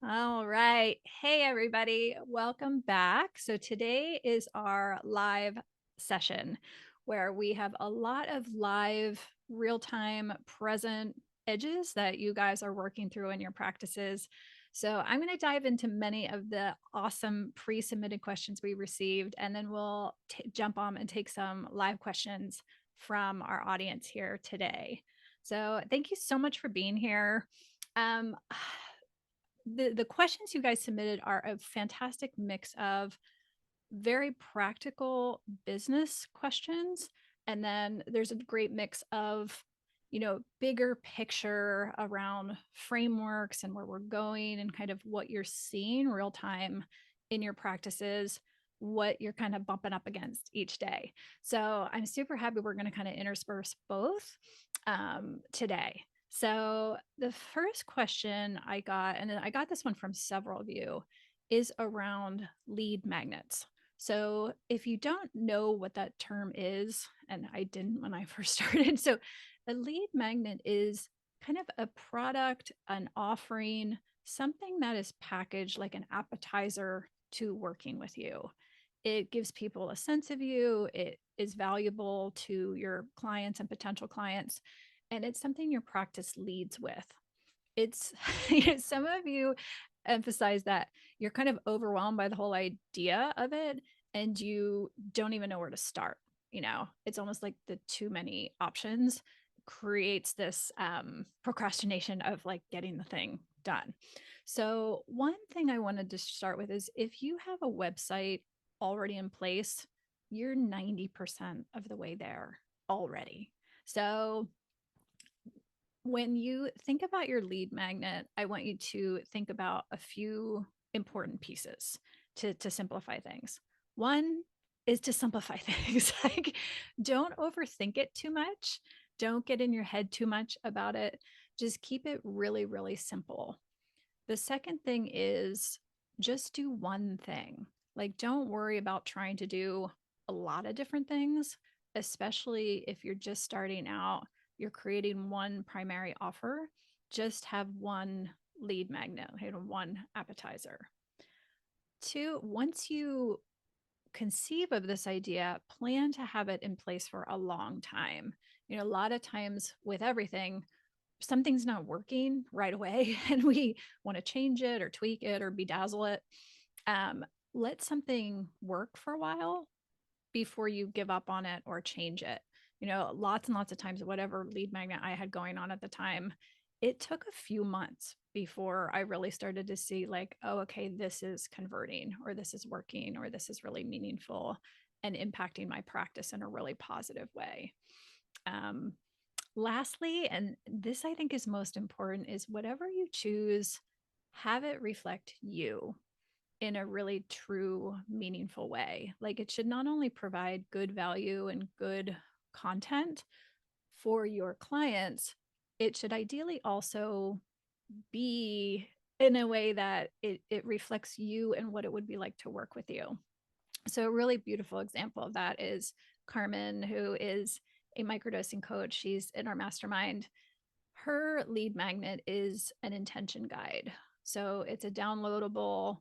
All right. Hey, everybody. Welcome back. So, today is our live session where we have a lot of live, real time, present edges that you guys are working through in your practices. So, I'm going to dive into many of the awesome pre submitted questions we received, and then we'll jump on and take some live questions from our audience here today. So, thank you so much for being here. Um, the questions you guys submitted are a fantastic mix of very practical business questions, and then there's a great mix of bigger picture around frameworks and where we're going and kind of what you're seeing real time in your practices, what you're kind of bumping up against each day. So I'm super happy we're going to kind of intersperse both today. So the first question I got, and I got this one from several of you, is around lead magnets. So if you don't know what that term is, and I didn't when I first started, so a lead magnet is kind of a product, an offering, something that is packaged like an appetizer to working with you. It gives people a sense of you. It is valuable to your clients and potential clients. And it's something your practice leads with. It's some of you emphasize that you're kind of overwhelmed by the whole idea of it and you don't even know where to start. It's almost like the too many options creates this procrastination of like getting the thing done. So one thing I wanted to start with is if you have a website already in place, you're 90% of the way there already. So when you think about your lead magnet, I want you to think about a few important pieces to simplify things. One is to simplify things. Like, don't overthink it too much. Don't get in your head too much about it. Just keep it really, really simple. The second thing is just do one thing. Like, don't worry about trying to do a lot of different things, especially if you're just starting out, you're creating one primary offer. Just have one lead magnet, one appetizer. Two, once you conceive of this idea, plan to have it in place for a long time. A lot of times with everything, something's not working right away and we want to change it or tweak it or bedazzle it. Let something work for a while before you give up on it or change it. Lots and lots of times, whatever lead magnet I had going on at the time, it took a few months before I really started to see, like, oh, okay, this is converting, or this is working, or this is really meaningful and impacting my practice in a really positive way. Um, Lastly, and this I think is most important, is whatever you choose, have it reflect you in a really true, meaningful way. Like, it should not only provide good value and good content for your clients, it should ideally also be in a way that it reflects you and what it would be like to work with you. So, a really beautiful example of that is Carmen, who is a microdosing coach. She's in our mastermind. Her lead magnet is an intention guide. So it's a downloadable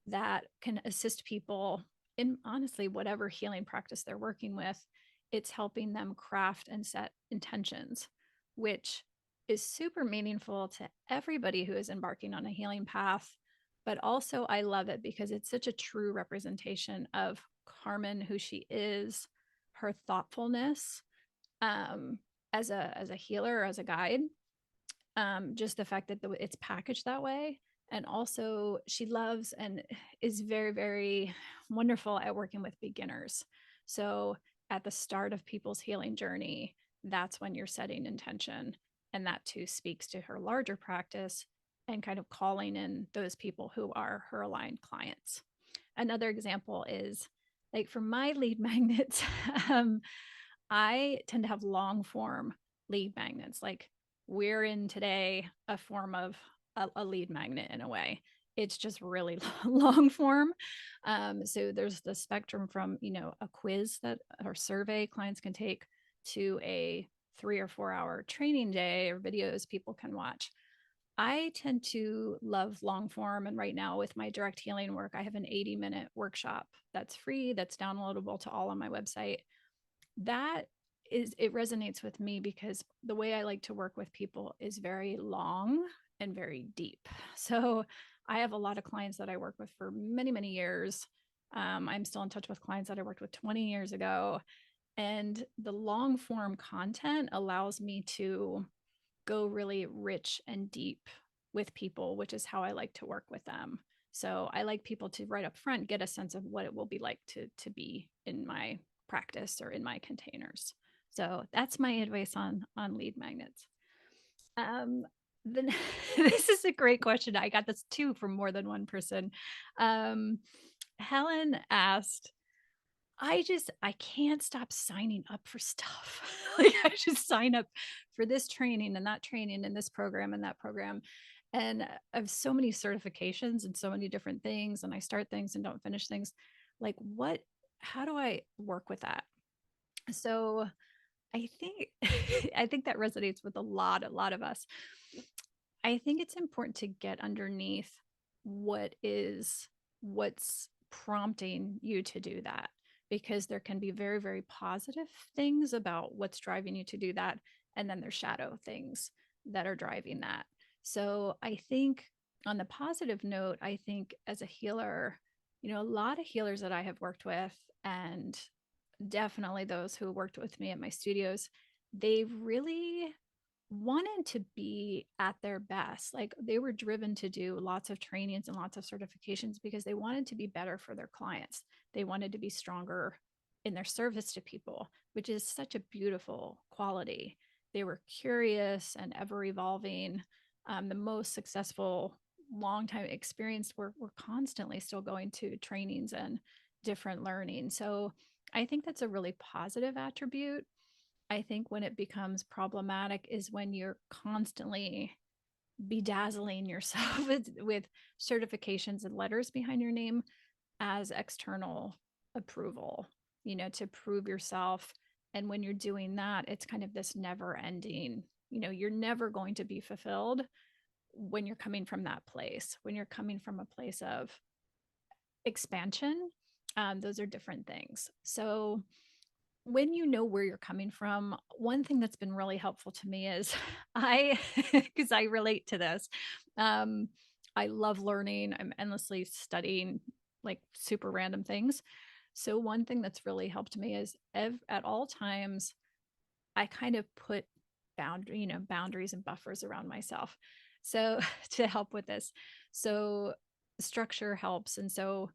that can assist people in honestly whatever healing practice they're working with. It's helping them craft and set intentions, which is super meaningful to everybody who is embarking on a healing path. But also, I love it because it's such a true representation of Carmen, who she is, her thoughtfulness um, as a healer, as a guide, just the fact that it's packaged that way. And also, she loves and is very, very wonderful at working with beginners. So, at the start of people's healing journey, that's when you're setting intention. And that too speaks to her larger practice and kind of calling in those people who are her aligned clients. Another example is like for my lead magnets, um, I tend to have long form lead magnets. Like we're in today a form of a lead magnet in a way. It's just really long form. So there's the spectrum from, a quiz that or survey clients can take to a 3 or 4 hour training day or videos people can watch. I tend to love long form. And right now, with my direct healing work, I have an 80-minute workshop that's free, that's downloadable to all on my website. That it resonates with me because the way I like to work with people is very long and very deep. So I have a lot of clients that I work with for many, many years. I'm still in touch with clients that I worked with 20 years ago. And the long form content allows me to go really rich and deep with people, which is how I like to work with them. So I like people to right up front get a sense of what it will be like to be in my practice or in my containers. So that's my advice on lead magnets. Um, then this is a great question. I got this too from more than one person. Um, Helen asked, I can't stop signing up for stuff. Like I just sign up for this training and that training and this program and that program. And I have so many certifications and so many different things, and I start things and don't finish things. Like how do I work with that? So I think I think that resonates with a lot of us. I think it's important to get underneath what's prompting you to do that, because there can be very, very positive things about what's driving you to do that, and then there's shadow things that are driving that. So I think on the positive note, I think as a healer, a lot of healers that I have worked with, and definitely those who worked with me at my studios, they really wanted to be at their best. Like they were driven to do lots of trainings and lots of certifications because they wanted to be better for their clients. They wanted to be stronger in their service to people, which is such a beautiful quality. They were curious and ever evolving. The most successful, long time experienced were constantly still going to trainings and different learning. So I think that's a really positive attribute. I think when it becomes problematic is when you're constantly bedazzling yourself with certifications and letters behind your name as external approval, to prove yourself. And when you're doing that, it's kind of this never ending, you're never going to be fulfilled when you're coming from that place. When you're coming from a place of expansion, those are different things. So when you know where you're coming from, one thing that's been really helpful to me is because I relate to this. Um, I love learning. I'm endlessly studying like super random things. So one thing that's really helped me is at all times, I kind of put boundaries and buffers around myself. So to help with this, so structure helps. And so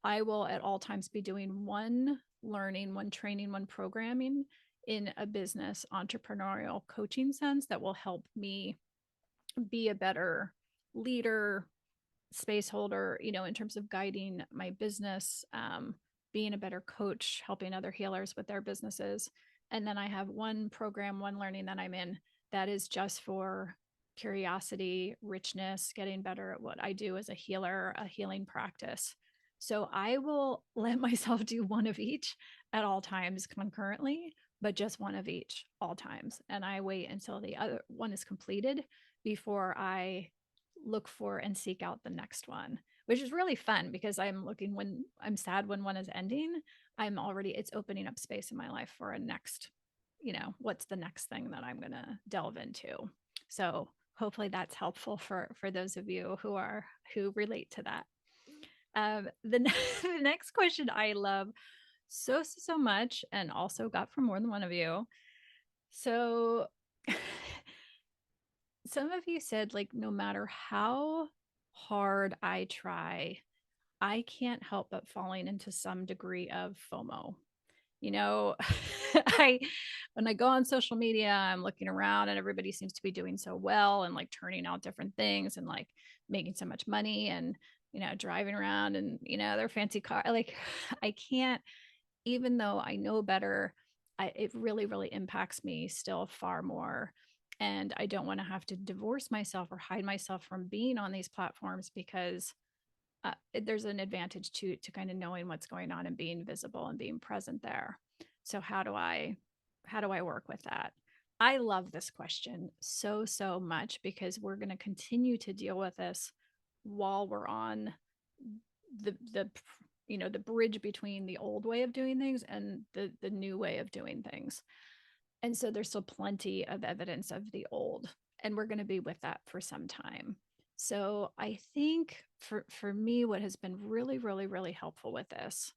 I will at all times be doing one learning, one training, one programming in a business entrepreneurial coaching sense that will help me be a better leader, space holder, in terms of guiding my business, being a better coach, helping other healers with their businesses. And then I have one program, one learning that I'm in that is just for curiosity, richness, getting better at what I do as a healer, a healing practice. So I will let myself do one of each at all times concurrently, but just one of each all times. And I wait until the other one is completed before I look for and seek out the next one, which is really fun because when I'm sad when one is ending, it's opening up space in my life for a next, what's the next thing that I'm going to delve into. So hopefully that's helpful for those of you who relate to that. The next question I love so much, and also got from more than one of you. So some of you said, like, no matter how hard I try, I can't help but falling into some degree of FOMO. You know, I when I go on social media, I'm looking around and everybody seems to be doing so well and like turning out different things and like making so much money and driving around and their fancy car. Like I can't, even though I know better, it really, really impacts me still far more. And I don't want to have to divorce myself or hide myself from being on these platforms because there's an advantage to kind of knowing what's going on and being visible and being present there. So how do I work with that? I love this question so, so much because we're going to continue to deal with this while we're on the the bridge between the old way of doing things and the new way of doing things. And so there's still plenty of evidence of the old, and we're going to be with that for some time. So I think for me, what has been really, really, really helpful with this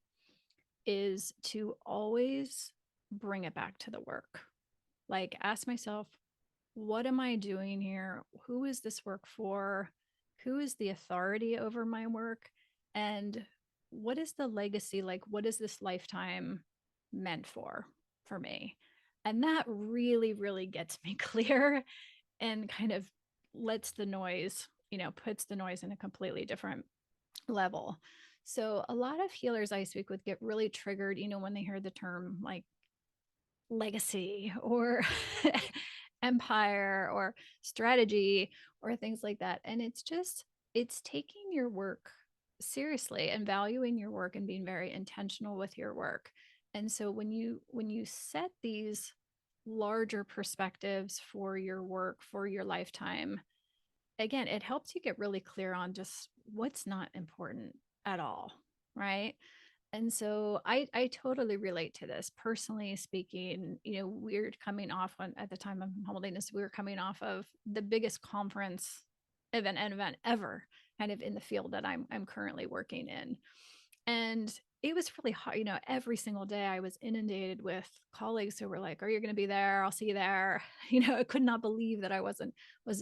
is to always bring it back to the work. Like ask myself, what am I doing here? Who is this work for? Who is the authority over my work? And what is the legacy? Like, what is this lifetime meant for me? And that really, really gets me clear and kind of lets the noise, puts the noise in a completely different level. So a lot of healers I speak with get really triggered, when they hear the term like legacy or empire or strategy or things like that. And it's taking your work seriously and valuing your work and being very intentional with your work. And so when you set these larger perspectives for your work, for your lifetime, again, it helps you get really clear on just what's not important at all, right? And so I totally relate to this. Personally speaking, we're coming off on at the time I'm holding this, we were coming off of the biggest conference event ever, kind of in the field that I'm currently working in. And it was really hard. Every single day I was inundated with colleagues who were like, "Are you going to be there? I'll see you there." I could not believe that I wasn't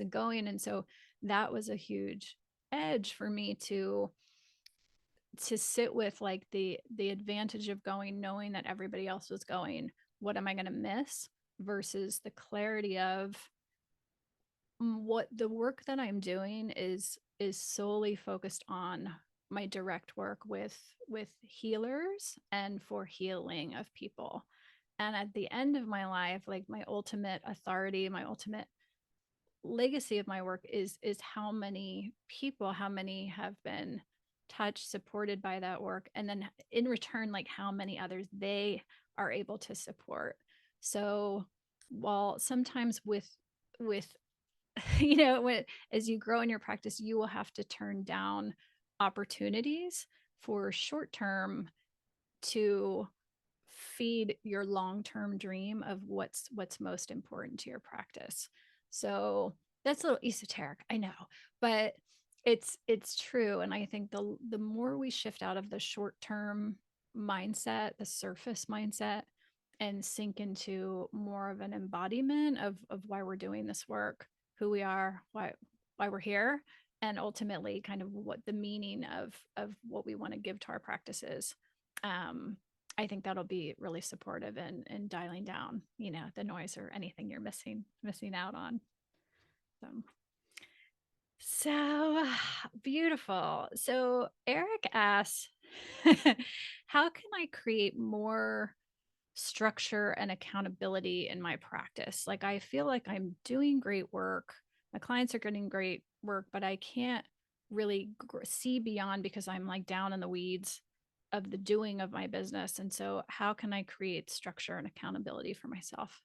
going. And so that was a huge edge for me to sit with, like the advantage of going knowing that everybody else was going. What am I going to miss versus the clarity of what the work that I'm doing is solely focused on my direct work with healers and for healing of people. And at the end of my life, like my ultimate authority, my ultimate legacy of my work is how many people, how many have been touched, supported by that work, and then in return, like how many others they are able to support. So while sometimes with when, as you grow in your practice, you will have to turn down opportunities for short term to feed your long-term dream of what's most important to your practice. So that's a little esoteric, I know, but it's true. And I think the more we shift out of the short-term mindset, the surface mindset, and sink into more of an embodiment of why we're doing this work, who we are, why we're here, and ultimately kind of what the meaning of what we want to give to our practices. I think that'll be really supportive in dialing down, the noise or anything you're missing out on. So beautiful. So Eric asks, how can I create more structure and accountability in my practice? Like I feel like I'm doing great work. My clients are getting great work, but I can't really see beyond because I'm like down in the weeds of the doing of my business. And so how can I create structure and accountability for myself?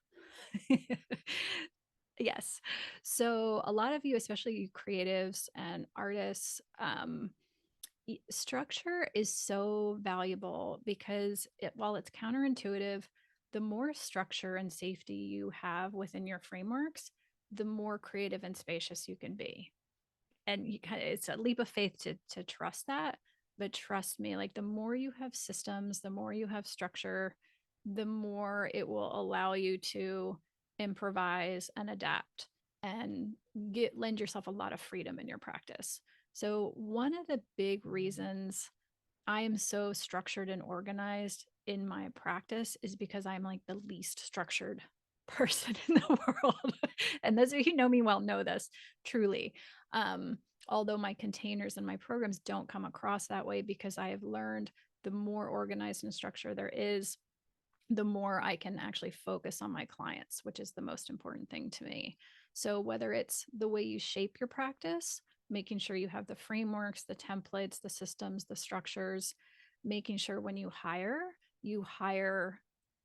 Yes. So a lot of you, especially you creatives and artists, structure is so valuable because while it's counterintuitive, the more structure and safety you have within your frameworks, the more creative and spacious you can be. And it's a leap of faith to trust that. But trust me, like the more you have systems, the more you have structure, the more it will allow you to improvise and adapt and lend yourself a lot of freedom in your practice. So one of the big reasons I am so structured and organized in my practice is because I'm like the least structured person in the world. And those of you who know me well know this truly. Um, Although my containers and my programs don't come across that way because I have learned the more organized and structured there is, the more I can actually focus on my clients, which is the most important thing to me. So, whether it's the way you shape your practice, making sure you have the frameworks, the templates, the systems, the structures, making sure when you hire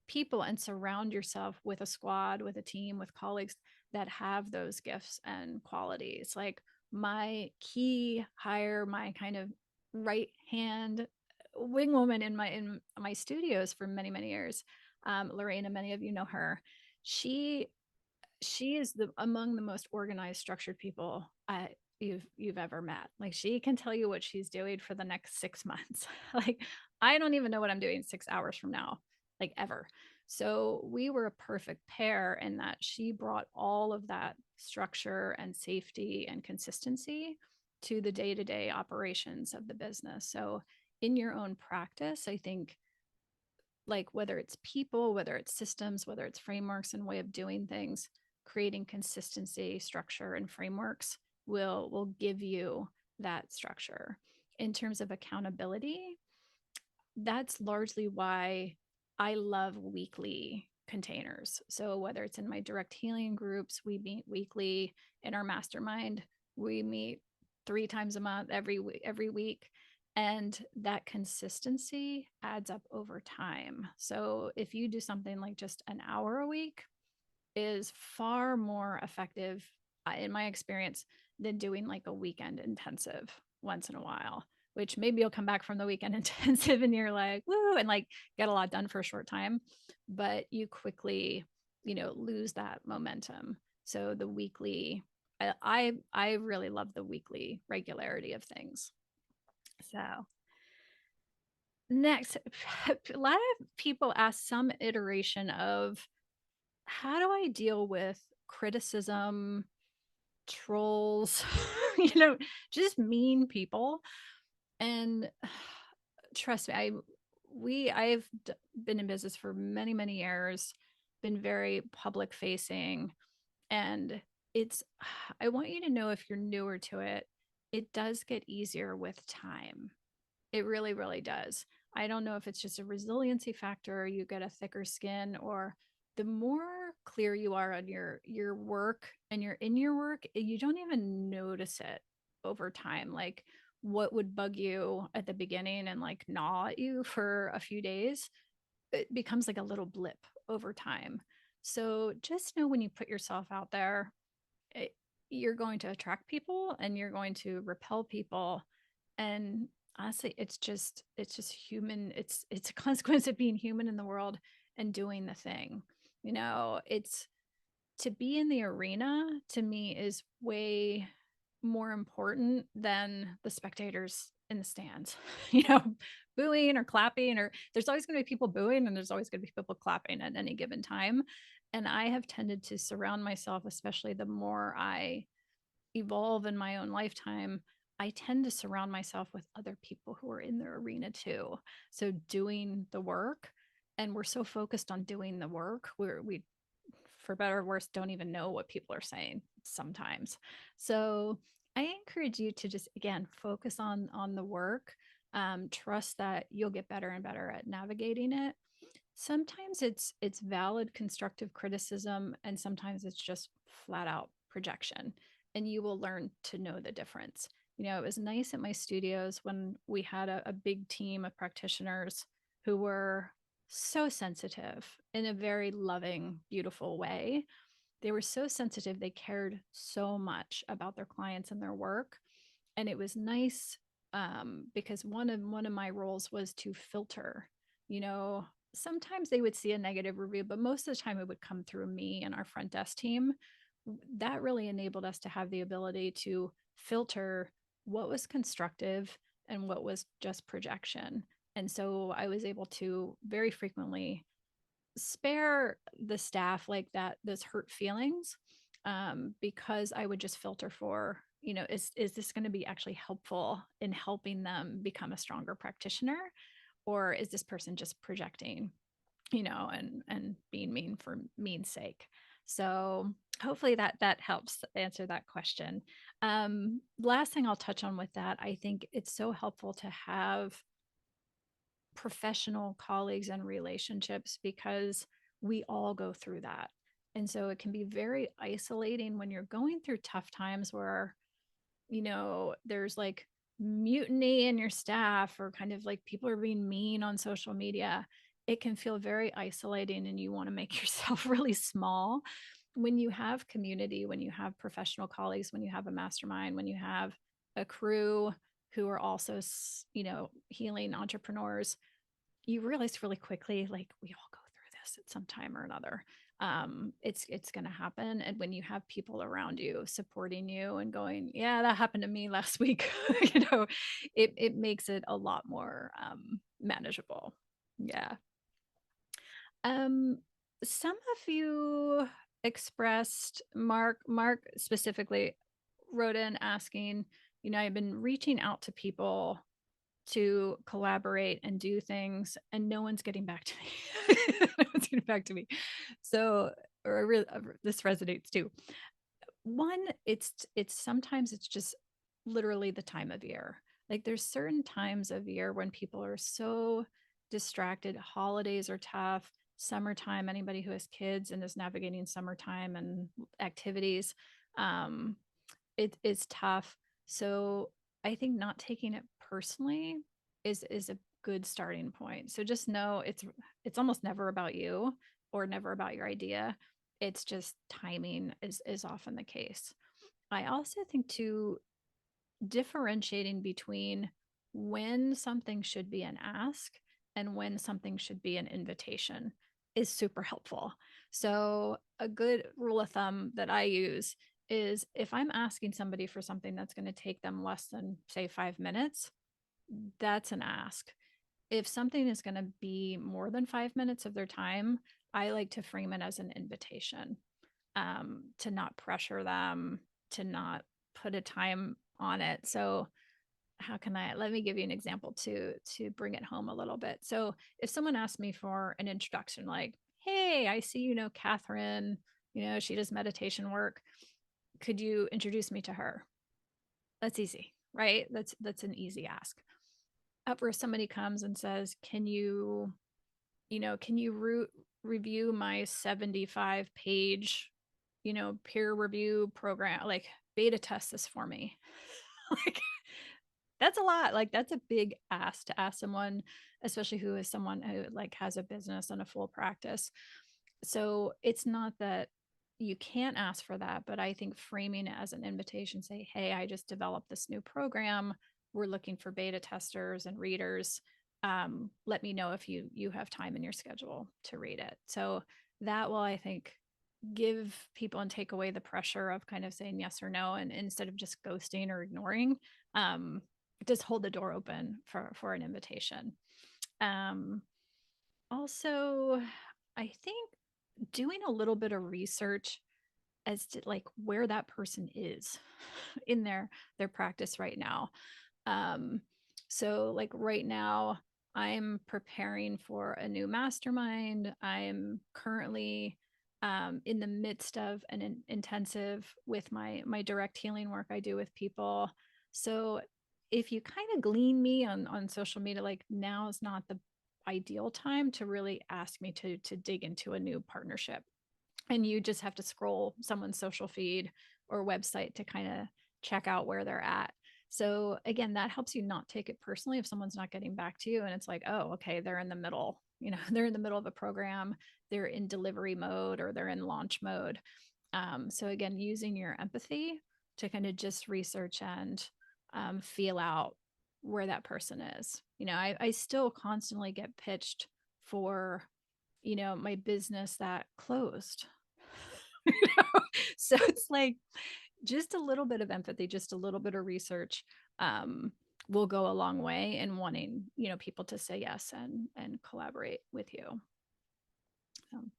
people and surround yourself with a squad, with a team, with colleagues that have those gifts and qualities. Like my key hire, my kind of right hand wing woman in my studios for many, many years, Lorena, many of you know her. she she is the among the most organized, structured people you've ever met. Like she can tell you what she's doing for the next 6 months. Like I don't even know what I'm doing 6 hours from now, like ever. So we were a perfect pair in that she brought all of that structure and safety and consistency to the day-to-day operations of the business. So in your own practice, I think, like whether it's people, whether it's systems, whether it's frameworks and way of doing things, creating consistency, structure, and frameworks will give you that structure. In terms of accountability, that's largely why I love weekly containers. So whether it's in my direct healing groups, we meet weekly. In our mastermind, we meet 3 times a month, every week. And that consistency adds up over time. So if you do something like just an hour a week, is far more effective, in my experience, than doing like a weekend intensive once in a while, which maybe you'll come back from the weekend intensive and you're like, woo, and like get a lot done for a short time, but you quickly, lose that momentum. So the weekly, I really love the weekly regularity of things. So next, a lot of people ask some iteration of, how do I deal with criticism, trolls, just mean people? And trust me, I've been in business for many, many years, been very public facing, and it's, I want you to know, if you're newer to it, it does get easier with time. It really, really does. I don't know if it's just a resiliency factor, you get a thicker skin, or the more clear you are on your work and you're in your work, you don't even notice it over time. Like what would bug you at the beginning and like gnaw at you for a few days, it becomes like a little blip over time. So just know, when you put yourself out there, it, you're going to attract people and you're going to repel people. And honestly, it's just human. It's a consequence of being human in the world and doing the thing. It's, to be in the arena, to me, is way more important than the spectators in the stands, you know, booing or clapping, or there's always going to be people booing and there's always going to be people clapping at any given time. And I have tended to surround myself, especially the more I evolve in my own lifetime, I tend to surround myself with other people who are in their arena too. So doing the work, and we're so focused on doing the work, we, for better or worse, don't even know what people are saying sometimes. So I encourage you to just, again, focus on the work. Trust that you'll get better and better at navigating it. Sometimes it's valid constructive criticism, and sometimes it's just flat out projection, and you will learn to know the difference. It was nice at my studios when we had a big team of practitioners who were so sensitive in a very loving, beautiful way. They were so sensitive, they cared so much about their clients and their work. And it was nice, because one of my roles was to filter. you know Sometimes they would see a negative review, but most of the time it would come through me and our front desk team. That really enabled us to have the ability to filter what was constructive and what was just projection. And so I was able to very frequently spare the staff like that, those hurt feelings, because I would just filter for, is this going to be actually helpful in helping them become a stronger practitioner, or is this person just projecting, and being mean for mean's sake? So hopefully that helps answer that question. Last thing I'll touch on with that, I think it's so helpful to have professional colleagues and relationships, because we all go through that. And so it can be very isolating when you're going through tough times where, there's like mutiny in your staff, or kind of like people are being mean on social media. it can feel very isolating and you want to make yourself really small. When you have community, when you have professional colleagues, when you have a mastermind, when you have a crew who are also, healing entrepreneurs, you realize really quickly, like, we all go through this at some time or another. It's going to happen. And when you have people around you supporting you and going, yeah, that happened to me last week, it makes it a lot more manageable. Yeah. Um, some of you expressed, Mark specifically wrote in asking, I've been reaching out to people to collaborate and do things, and no one's getting back to me. No one's getting back to me. So, this resonates too. One, it's sometimes it's just literally the time of year. Like, there's certain times of year when people are so distracted. Holidays are tough. Summertime, anybody who has kids and is navigating summertime and activities, um, it is tough. So I think not taking it personally is a good starting point. So just know it's almost never about you or never about your idea. It's just timing is often the case. I also think too, differentiating between when something should be an ask and when something should be an invitation is super helpful. So, a good rule of thumb that I use is if I'm asking somebody for something that's going to take them less than, say, 5 minutes, that's an ask. If something is going to be more than 5 minutes of their time, I like to frame it as an invitation, to not pressure them, to not put a time on it. So, how can I let me give you an example to bring it home a little bit. So if someone asks me for an introduction, like, hey, I see Catherine, she does meditation work. Could you introduce me to her? That's easy, right? That's an easy ask. Up where somebody comes and says, can you review my 75 page, peer review program, like beta test this for me. Like, that's a lot. Like, that's a big ask to ask someone, especially who is someone who like has a business and a full practice. So it's not that you can't ask for that, but I think framing it as an invitation, say, hey, I just developed this new program. We're looking for beta testers and readers. Let me know if you have time in your schedule to read it. So that will, I think, give people and take away the pressure of kind of saying yes or no, and instead of just ghosting or ignoring, um, just hold the door open for an invitation. Um, Also, I think doing a little bit of research as to like where that person is in their practice right now. Um, so like right now, I'm preparing for a new mastermind. I'm currently in the midst of an intensive with my direct healing work I do with people. So if you kind of glean me on social media, like, now is not the ideal time to really ask me to dig into a new partnership, and you just have to scroll someone's social feed or website to kind of check out where they're at. So again, that helps you not take it personally if someone's not getting back to you and it's like, oh, okay, they're in the middle, they're in the middle of a program, they're in delivery mode or they're in launch mode. So again, using your empathy to kind of just research and feel out where that person is. I still constantly get pitched for, my business that closed. So it's like just a little bit of empathy, just a little bit of research, um, will go a long way in wanting, people to say yes and collaborate with you. Um,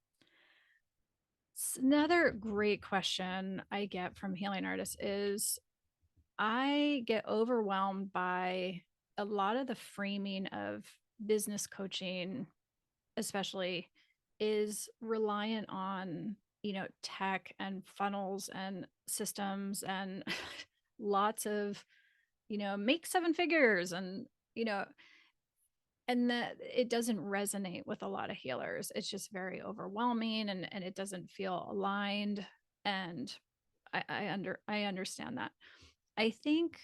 Another great question I get from healing artists is, I get overwhelmed by a lot of the framing of business coaching, especially, is reliant on, tech and funnels and systems and lots of, make 7 figures and, you know, and that it doesn't resonate with a lot of healers. It's just very overwhelming and it doesn't feel aligned. And I understand that. I think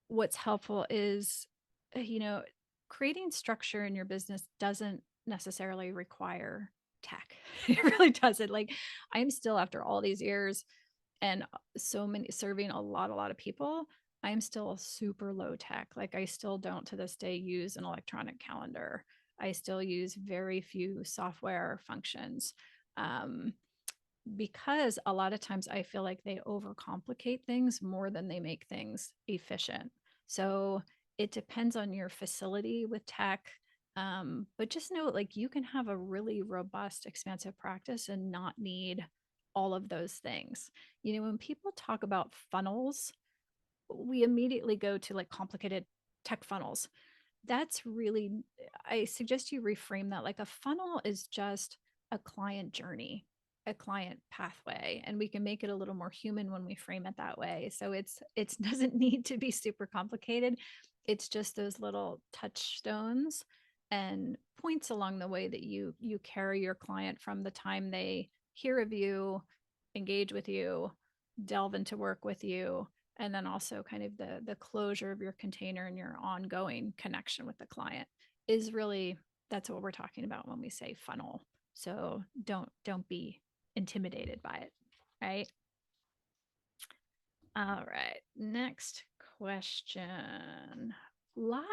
what's helpful is, uh, you know, creating structure in your business doesn't necessarily require tech. It really doesn't. Like, I'm still, after all these years and so many, serving a lot of people, I'm still super low tech. Like, I still don't to this day use an electronic calendar. I still use very few software functions. Um, because a lot of times I feel like they overcomplicate things more than they make things efficient. So it depends on your facility with tech. But just know, like, you can have a really robust, expansive practice and not need all of those things. You know, when people talk about funnels, we immediately go to like complicated tech funnels. That's really, I suggest you reframe that. Like, a funnel is just a client journey, a client pathway, and we can make it a little more human when we frame it that way. So it doesn't need to be super complicated. It's just those little touchstones and points along the way that you carry your client from the time they hear of you, engage with you, delve into work with you, and then also kind of the closure of your container and your ongoing connection with the client is really, that's what we're talking about when we say funnel. So don't be intimidated by it, right? All right, next question.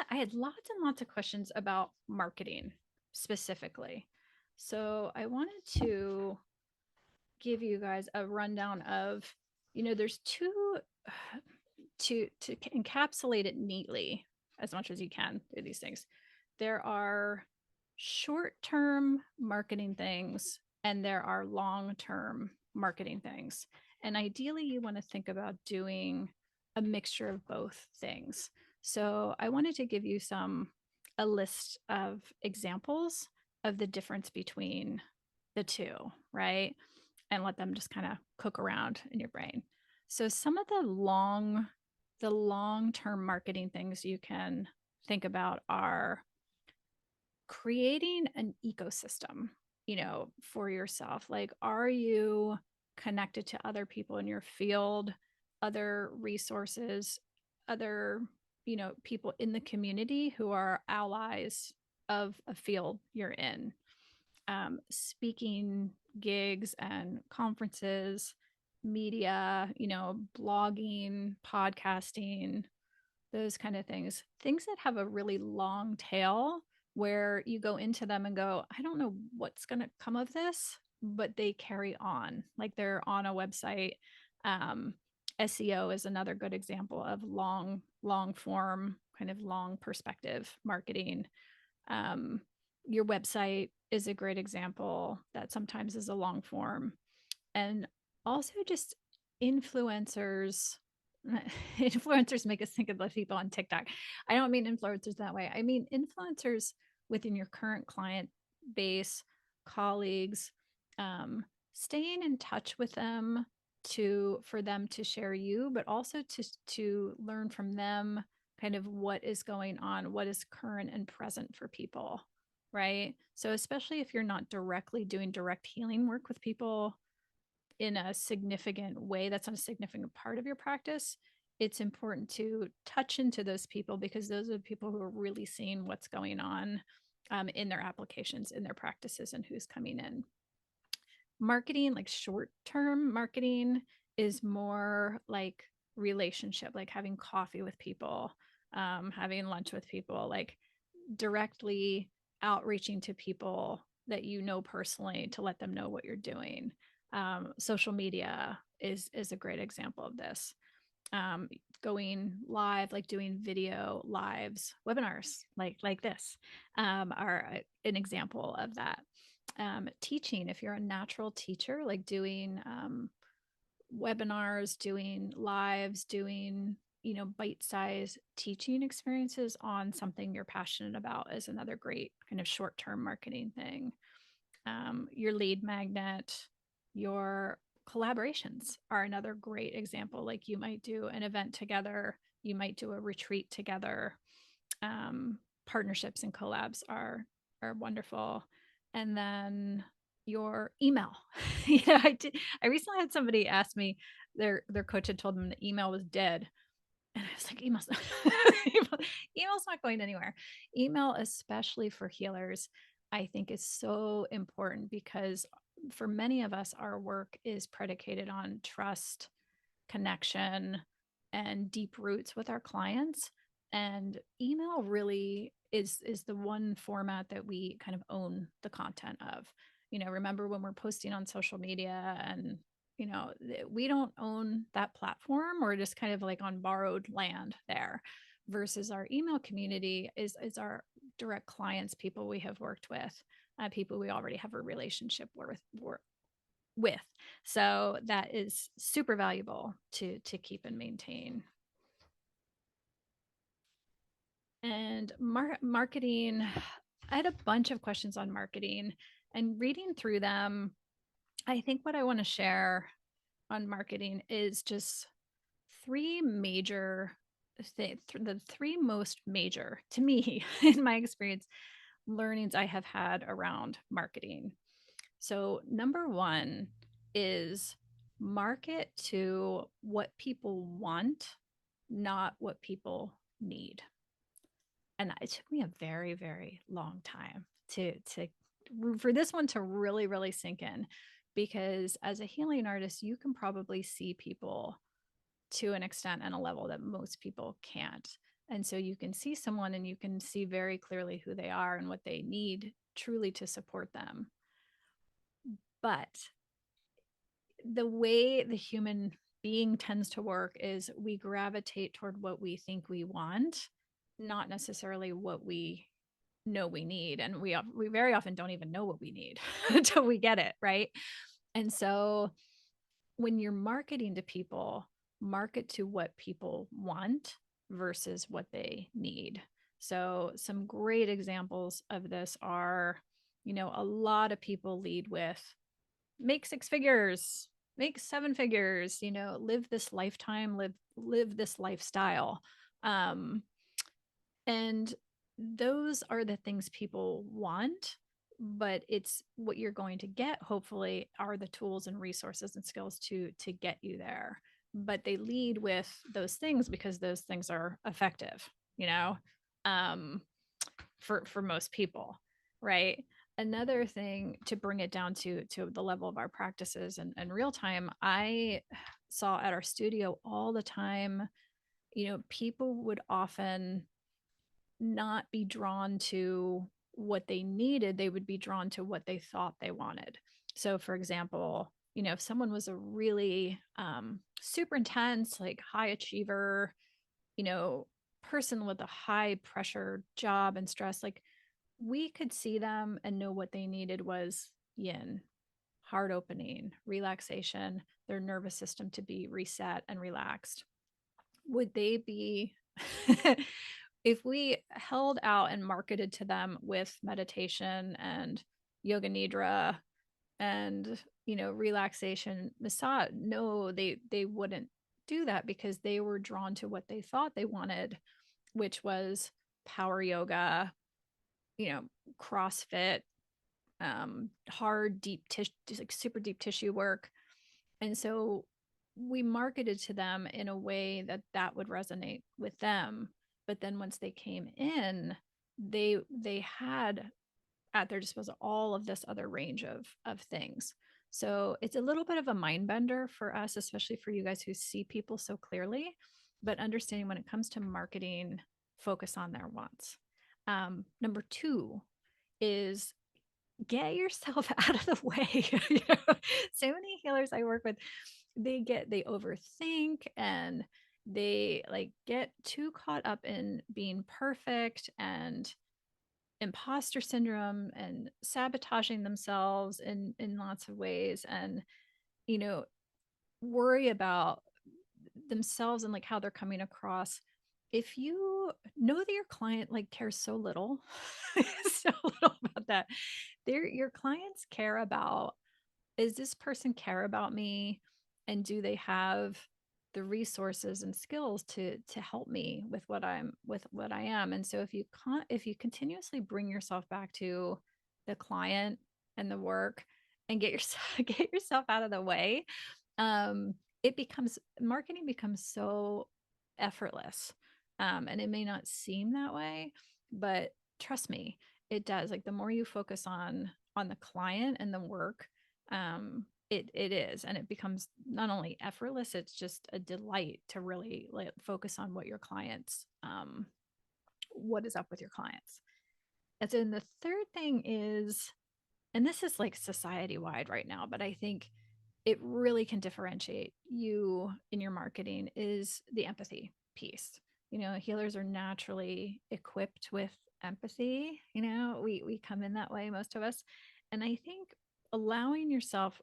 I had lots and lots of questions about marketing specifically, so I wanted to give you guys a rundown of, there's two, to encapsulate it neatly as much as you can through these things. There are short-term marketing things and there are long-term marketing things. And ideally, you want to think about doing a mixture of both things. So I wanted to give you a list of examples of the difference between the two, right? And let them just kind of cook around in your brain. So some of the long-term marketing things you can think about are creating an ecosystem, for yourself. Like, are you connected to other people in your field, other resources, other, people in the community who are allies of a field you're in? Speaking gigs and conferences, media, blogging, podcasting, those kind of things that have a really long tail where you go into them and go, I don't know what's going to come of this, but they carry on. Like, they're on a website. Um, SEO is another good example of long form, kind of long perspective marketing. Um, your website is a great example that sometimes is a long form. And also just influencers. Influencers make us think of the people on TikTok. I don't mean influencers that way. I mean influencers within your current client base, colleagues, staying in touch with them for them to share you, but also to learn from them kind of what is going on, what is current and present for people, right? So especially if you're not directly doing direct healing work with people in a significant way, that's not a significant part of your practice, it's important to touch into those people because those are the people who are really seeing what's going on in their applications, in their practices, and who's coming in. Marketing, like short-term marketing, is more like relationship, like having coffee with people, having lunch with people, like directly outreaching to people that you know personally to let them know what you're doing. Social media is a great example of this. Going live, like doing video lives, webinars like this, are an example of that. Teaching, if you're a natural teacher, like doing webinars, doing lives, doing bite-sized teaching experiences on something you're passionate about is another great kind of short-term marketing thing. Your lead magnet, your collaborations are another great example. Like, you might do an event together, you might do a retreat together. Partnerships and collabs are wonderful. And then your email. I recently had somebody ask me, their coach had told them the email was dead. And I was like, email's not going anywhere. Email, especially for healers, I think is so important because for many of us, our work is predicated on trust, connection, and deep roots with our clients. And email really is the one format that we kind of own the content of. Remember when we're posting on social media and we don't own that platform. We're just kind of like on borrowed land there, versus our email community is our direct clients, people we have worked with, people we already have a relationship with. So that is super valuable to keep and maintain. And marketing, I had a bunch of questions on marketing, and reading through them, I think what I want to share on marketing is just three major the three most major to me in my experience learnings I have had around marketing. So, number one is market to what people want, not what people need. And it took me a very, very long time to for this one to really, really sink in, because as a healing artist, you can probably see people to an extent and a level that most people can't. And so you can see someone and you can see very clearly who they are and what they need truly to support them. But the way the human being tends to work is we gravitate toward what we think we want, not necessarily what we know we need. And we very often don't even know what we need until we get it, right? And so when you're marketing to people, market to what people want versus what they need. So some great examples of this are, a lot of people lead with make six figures, make seven figures, live this lifetime, live this lifestyle. And those are the things people want, but it's what you're going to get, hopefully, are the tools and resources and skills to get you there. But they lead with those things because those things are effective, you know, um, for most people, right? Another thing to bring it down to the level of our practices and real time, I saw at our studio all the time, people would often not be drawn to what they needed, they would be drawn to what they thought they wanted. So, for example, if someone was a really super intense, like high achiever, you know, person with a high pressure job and stress, like we could see them and know what they needed was yin, heart opening, relaxation, their nervous system to be reset and relaxed. Would they be if we held out and marketed to them with meditation and yoga nidra and relaxation massage? No, they wouldn't do that because they were drawn to what they thought they wanted, which was power yoga, you know CrossFit, hard deep tissue, like super deep tissue work. And so we marketed to them in a way that would resonate with them. But then once they came in, they had at their disposal all of this other range of things. So it's a little bit of a mind bender for us, especially for you guys who see people so clearly. But understanding when it comes to marketing, focus on their wants. Number two is get yourself out of the way. So many healers I work with, they overthink and they like get too caught up in being perfect and imposter syndrome and sabotaging themselves in lots of ways, and you know worry about themselves and like how they're coming across. If you know that your client like cares so little so little about that, your clients care about, is this person care about me, and do they have the resources and skills to help me with what I am. And so if you continuously bring yourself back to the client and the work and get yourself get yourself out of the way, um it becomes marketing becomes so effortless. And it may not seem that way, but trust me, It does. Like the more you focus on the client and the work, it is, and it becomes not only effortless, it's just a delight to really like focus on what your clients, what is up with your clients. And then the third thing is, and this is like society wide right now, but I think it really can differentiate you in your marketing is the empathy piece. Healers are naturally equipped with empathy. We come in that way, most of us. And I think allowing yourself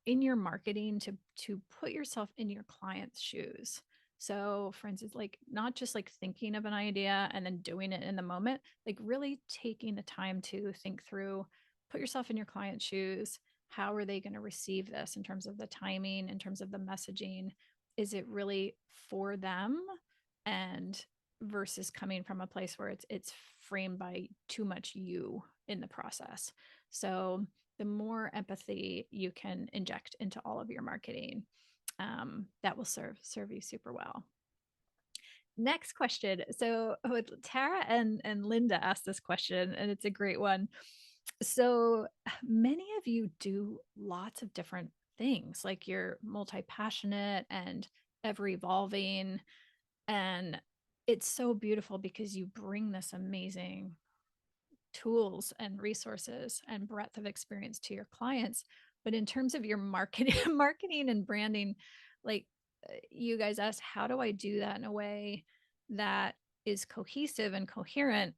in your marketing to put yourself in your client's shoes. So for instance, like not just like thinking of an idea and then doing it in the moment, like really taking the time to think through, put yourself in your client's shoes. How are they going to receive this in terms of the timing, in terms of the messaging? Is it really for them? And versus coming from a place where it's framed by too much you in the process. So the more empathy you can inject into all of your marketing, that will serve you super well. Next question. So with Tara and Linda asked this question, and it's a great one. So many of you do lots of different things, like you're multi-passionate and ever evolving. And it's so beautiful because you bring this amazing tools and resources and breadth of experience to your clients. But in terms of your marketing, marketing and branding, like you guys asked, how do I do that in a way that is cohesive and coherent,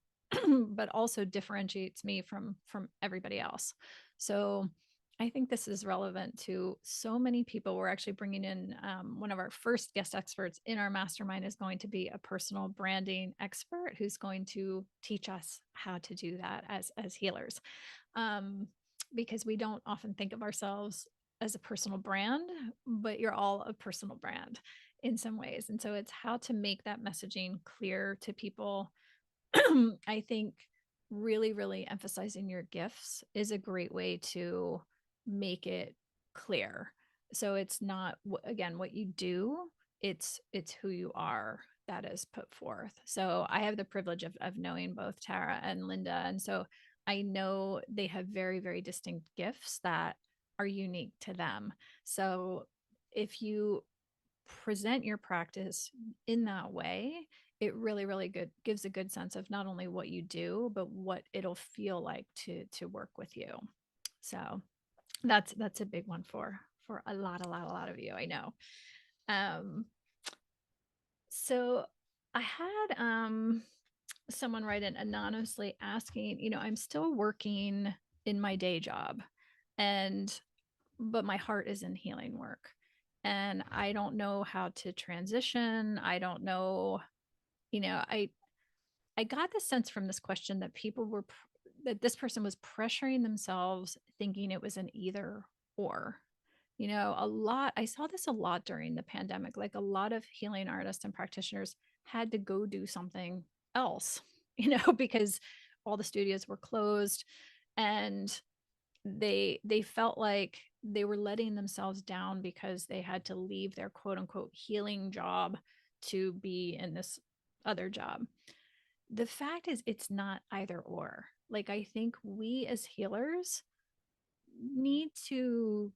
but also differentiates me from everybody else? So I think this is relevant to so many people. We're actually bringing in one of our first guest experts in our mastermind is going to be a personal branding expert who's going to teach us how to do that as healers, um, because we don't often think of ourselves as a personal brand, but you're all a personal brand in some ways. And so it's how to make that messaging clear to people. I think really, really emphasizing your gifts is a great way to make it clear. So it's not again what you do, it's who you are that is put forth. So I have the privilege of knowing both Tara and Linda. And so I know they have very, very distinct gifts that are unique to them. So if you present your practice in that way, it really, really good gives a good sense of not only what you do, but what it'll feel like to work with you. So that's a big one for a lot of you, I know. Um, so I had someone write in anonymously asking, I'm still working in my day job, and but my heart is in healing work. And I don't know how to transition. I don't know, I got the sense from this question that that this person was pressuring themselves thinking it was an either or. I saw this a lot during the pandemic. Like a lot of healing artists and practitioners had to go do something else, because all the studios were closed, and they felt like they were letting themselves down because they had to leave their quote unquote healing job to be in this other job. The fact is it's not either or. Like I think we as healers need to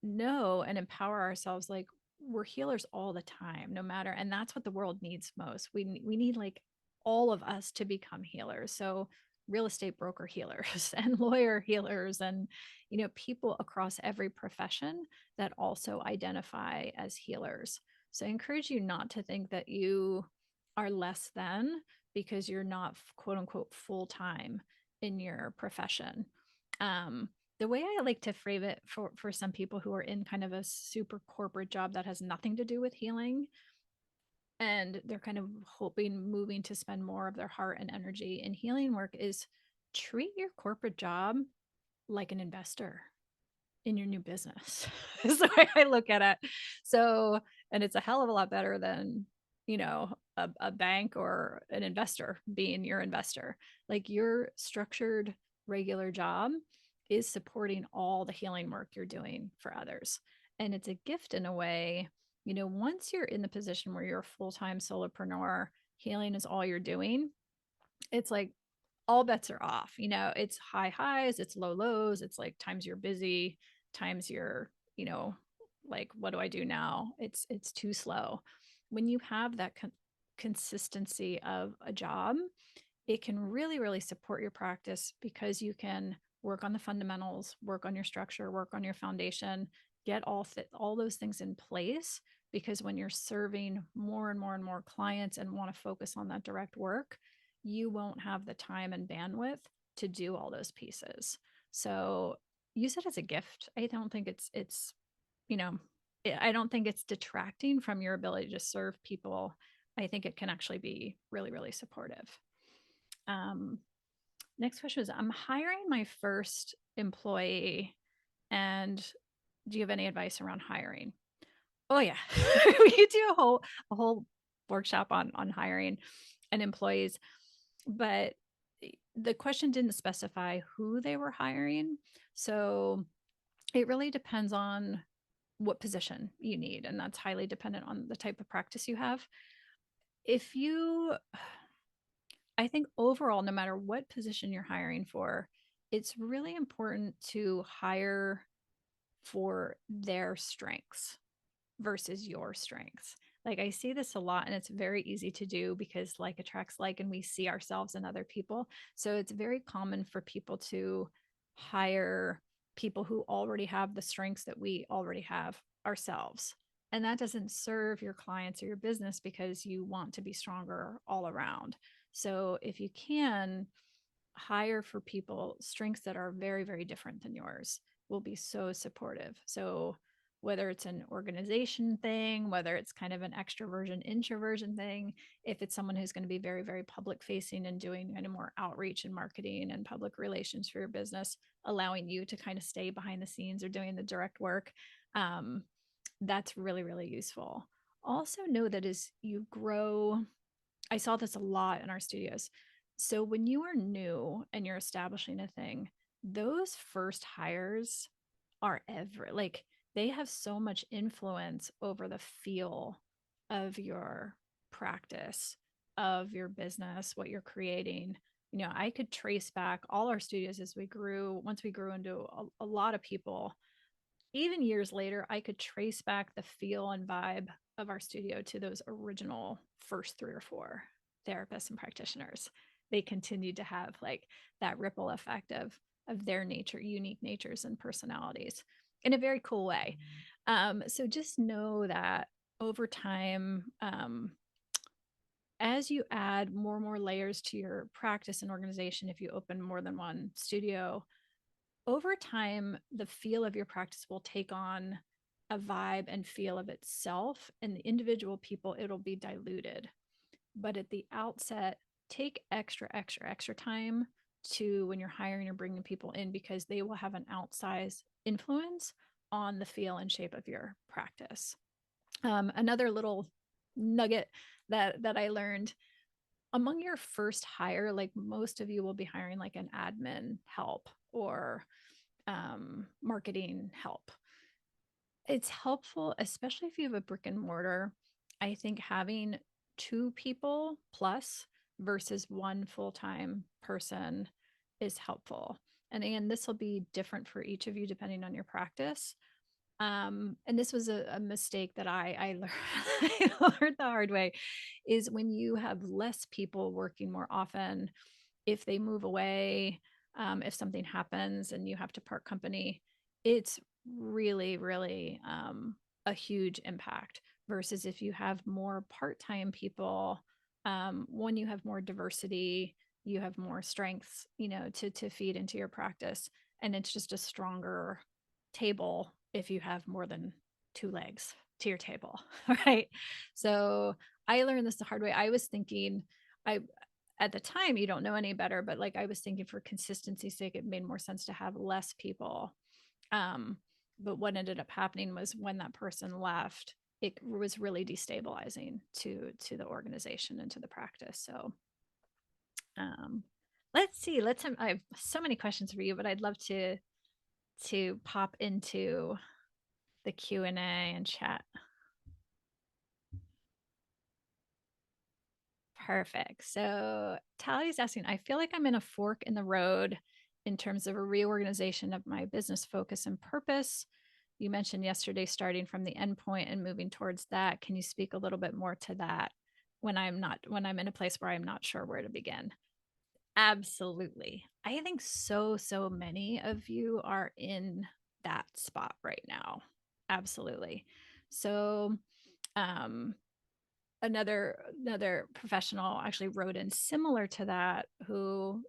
know and empower ourselves, like we're healers all the time, no matter, and that's what the world needs most. We need like all of us to become healers. So real estate broker healers and lawyer healers, and people across every profession that also identify as healers. So I encourage you not to think that you are less than because you're not quote unquote full time in your profession. The way I like to frame it for some people who are in kind of a super corporate job that has nothing to do with healing, and they're kind of moving to spend more of their heart and energy in healing work, is treat your corporate job like an investor in your new business. Is the way I look at it. So, and it's a hell of a lot better than, a bank or an investor being your investor. Like your structured regular job is supporting all the healing work you're doing for others. And it's a gift in a way. Once you're in the position where you're a full-time solopreneur, healing is all you're doing. It's like all bets are off. It's high highs, it's low lows, it's like times you're busy, times you're, like, what do I do now? It's too slow. When you have that consistency of a job, it can really, really support your practice because you can work on the fundamentals, work on your structure, work on your foundation, get all those things in place. Because when you're serving more and more and more clients and want to focus on that direct work, you won't have the time and bandwidth to do all those pieces. So use it as a gift. I don't think it's you know I don't think it's detracting from your ability to serve people. I think it can actually be really, really supportive. um, Next question is, I'm hiring my first employee, and do you have any advice around hiring? Oh yeah. We could do a whole workshop on hiring and employees, but the question didn't specify who they were hiring. So it really depends on what position you need, and that's highly dependent on the type of practice you have. If you I think overall, no matter what position you're hiring for, it's really important to hire for their strengths versus your strengths. Like, I see this a lot, and it's very easy to do because like attracts like, and we see ourselves in other people. So it's very common for people to hire people who already have the strengths that we already have ourselves. And that doesn't serve your clients or your business because you want to be stronger all around. So if you can hire for people strengths that are very, very different than yours, will be so supportive. So whether it's an organization thing, whether it's kind of an extroversion introversion thing, if it's someone who's going to be very, very public facing and doing kind of more outreach and marketing and public relations for your business, allowing you to kind of stay behind the scenes or doing the direct work, um, that's really, really useful. Also know that as you grow, I saw this a lot in our studios. So when you are new and you're establishing a thing, those first hires are like, they have so much influence over the feel of your practice, of your business, what you're creating. I could trace back all our studios as we grew. Once we grew into a lot of people, even years later, I could trace back the feel and vibe of our studio to those original first 3 or 4 therapists and practitioners. They continued to have like that ripple effect of their nature, unique natures and personalities in a very cool way. So just know that over time, as you add more and more layers to your practice and organization, if you open more than one studio, over time, the feel of your practice will take on a vibe and feel of itself, and the individual people, it'll be diluted. But at the outset, take extra, extra, extra time to when you're hiring or bringing people in, because they will have an outsized influence on the feel and shape of your practice. Another little nugget that I learned, among your first hire, like most of you will be hiring like an admin help or marketing help. It's helpful, especially if you have a brick and mortar. I think having 2 people plus versus one full-time person is helpful. And again, this will be different for each of you depending on your practice. And this was a mistake that I learned, I learned the hard way, is when you have less people working more often, if they move away, if something happens and you have to part company, it's really, really a huge impact. Versus if you have more part-time people, when you have more diversity, you have more strengths, to feed into your practice, and it's just a stronger table if you have more than 2 legs to your table, right? So I learned this the hard way. I was thinking, I at the time, you don't know any better, but like I was thinking for consistency's sake, it made more sense to have less people. Um, but what ended up happening was when that person left, it was really destabilizing to the organization and to the practice. So um, let's see. I have so many questions for you, but I'd love to pop into the Q&A and chat. Perfect. So Tally's asking, I feel like I'm in a fork in the road in terms of a reorganization of my business focus and purpose. You mentioned yesterday starting from the end point and moving towards that. Can you speak a little bit more to that when I'm in a place where I'm not sure where to begin? Absolutely. I think so many of you are in that spot right now. Absolutely. So, um, another professional actually wrote in similar to that who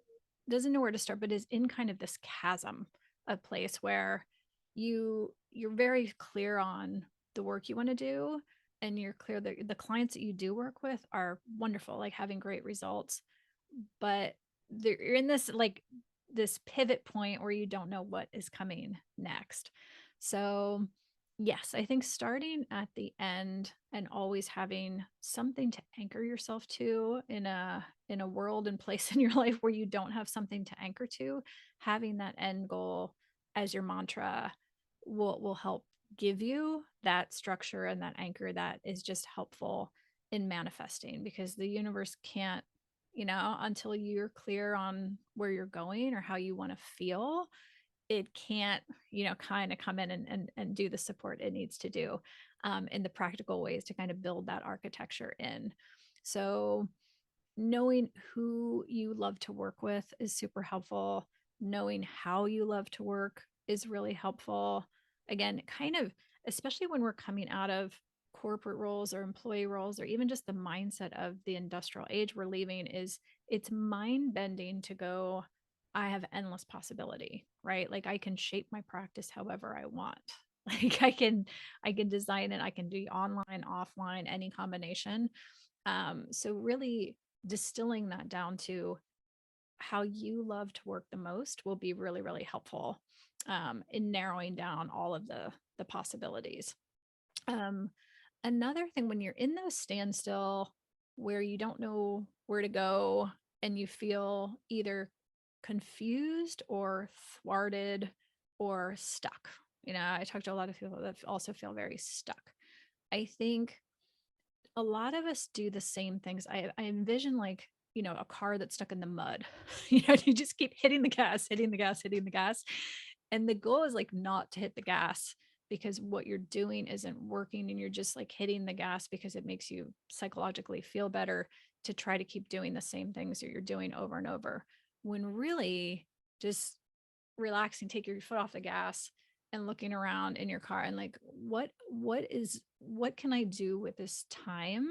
doesn't know where to start but is in kind of this chasm, a place where you're very clear on the work you want to do, and you're clear that the clients that you do work with are wonderful, like having great results, but you're in this like this pivot point where you don't know what is coming next. So yes, I think starting at the end and always having something to anchor yourself to in a world and place in your life where you don't have something to anchor to, having that end goal as your mantra will help give you that structure and that anchor that is just helpful in manifesting, because the universe can't, until you're clear on where you're going or how you want to feel, it can't, kind of come in and do the support it needs to do, in the practical ways to kind of build that architecture in. So knowing who you love to work with is super helpful. Knowing how you love to work is really helpful. Again, kind of, especially when we're coming out of corporate roles or employee roles, or even just the mindset of the industrial age we're leaving, is it's mind bending to go, I have endless possibility, right? Like I can shape my practice however I want. Like I can design it, I can do online, offline, any combination. So really distilling that down to how you love to work the most will be really, really helpful, in narrowing down all of the possibilities. Um, Another thing, when you're in those standstill where you don't know where to go and you feel either confused or thwarted or stuck, I talked to a lot of people that also feel very stuck. I think a lot of us do the same things. I envision, like, a car that's stuck in the mud. You just keep hitting the gas, hitting the gas, hitting the gas. And the goal is like not to hit the gas because what you're doing isn't working, and you're just like hitting the gas because it makes you psychologically feel better to try to keep doing the same things that you're doing over and over. When really just relaxing, take your foot off the gas and looking around in your car and like, what can I do with this time,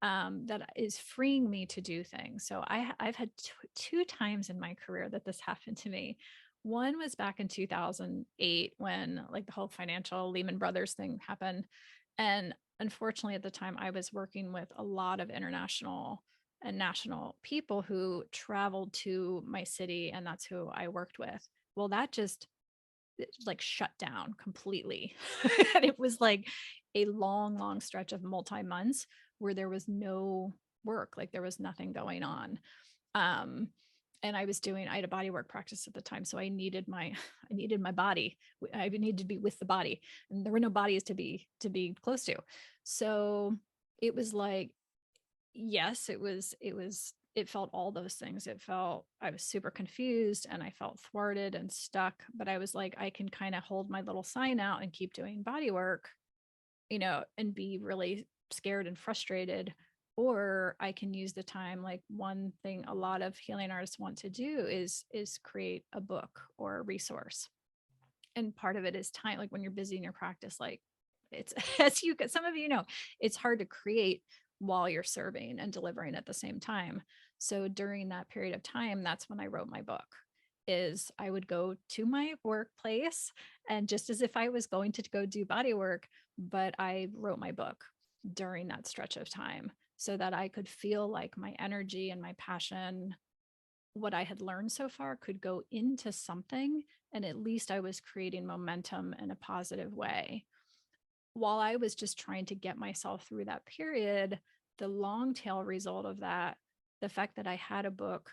that is freeing me to do things. So I've had two times in my career that this happened to me. One was back in 2008 when like the whole financial Lehman Brothers thing happened. And unfortunately at the time I was working with a lot of international and national people who traveled to my city, and that's who I worked with. Well, that just like shut down completely. And it was like a long stretch of multi months where there was no work, like there was nothing going on. Um, and I had a body work practice at the time. So I needed my body. I needed to be with the body, and there were no bodies to be close to. So it was like, yes, it felt all those things. It felt, I was super confused and I felt thwarted and stuck, but I was like, I can kind of hold my little sign out and keep doing body work, and be really scared and frustrated. Or I can use the time, like one thing a lot of healing artists want to do is create a book or a resource. And part of it is time, like when you're busy in your practice, like it's as you some of it's hard to create while you're serving and delivering at the same time. So during that period of time, that's when I wrote my book. Is I would go to my workplace, and just as if I was going to go do body work, but I wrote my book during that stretch of time so that I could feel like my energy and my passion, what I had learned so far, could go into something, and at least I was creating momentum in a positive way. While I was just trying to get myself through that period, the long tail result of that, the fact that I had a book,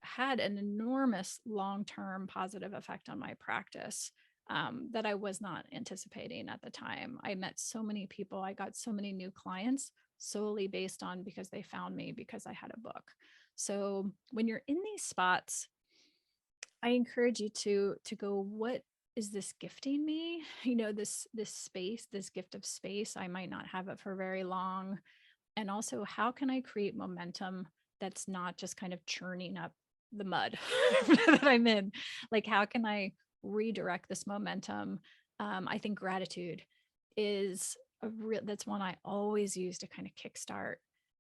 had an enormous long-term positive effect on my practice, that I was not anticipating at the time. I met so many people, I got so many new clients solely based on because they found me because I had a book. So when you're in these spots, I encourage you to go, what is this gifting me? This space, this gift of space. I might not have it for very long. And also, how can I create momentum that's not just kind of churning up the mud that I'm in? Like, how can I redirect this momentum? I think gratitude is that's one I always use to kind of kickstart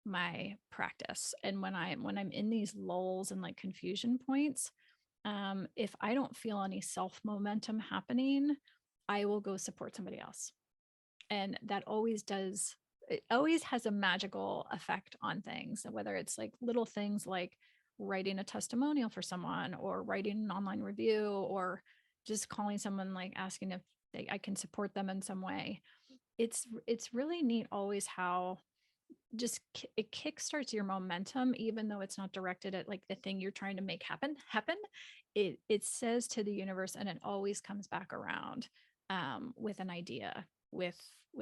my practice. And when I'm in these lulls and like confusion points, if I don't feel any self momentum happening, I will go support somebody else. And that always does, it always has a magical effect on things, whether it's like little things like writing a testimonial for someone or writing an online review or just calling someone, like asking if I can support them in some way. It's really neat always how just it kickstarts your momentum, even though it's not directed at like the thing you're trying to make happen. It says to the universe, and it always comes back around with an idea, with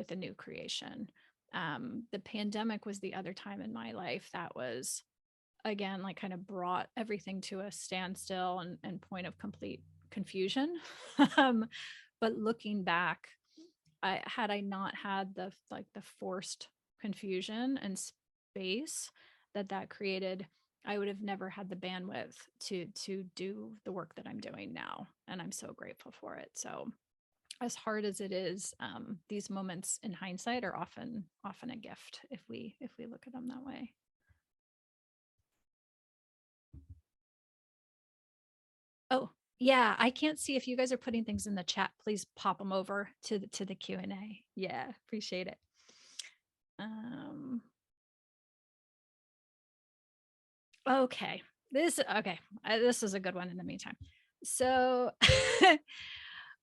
a new creation. The pandemic was the other time in my life that was, again, like kind of brought everything to a standstill and point of complete confusion. um, but looking back, had I not had the forced confusion and space that created, I would have never had the bandwidth to do the work that I'm doing now, and I'm so grateful for it. So as hard as it is, these moments in hindsight are often a gift if we look at them that way. Oh, yeah, I can't see if you guys are putting things in the chat. Please pop them over to the Q&A. Yeah, appreciate it. Um, okay. This is a good one in the meantime. So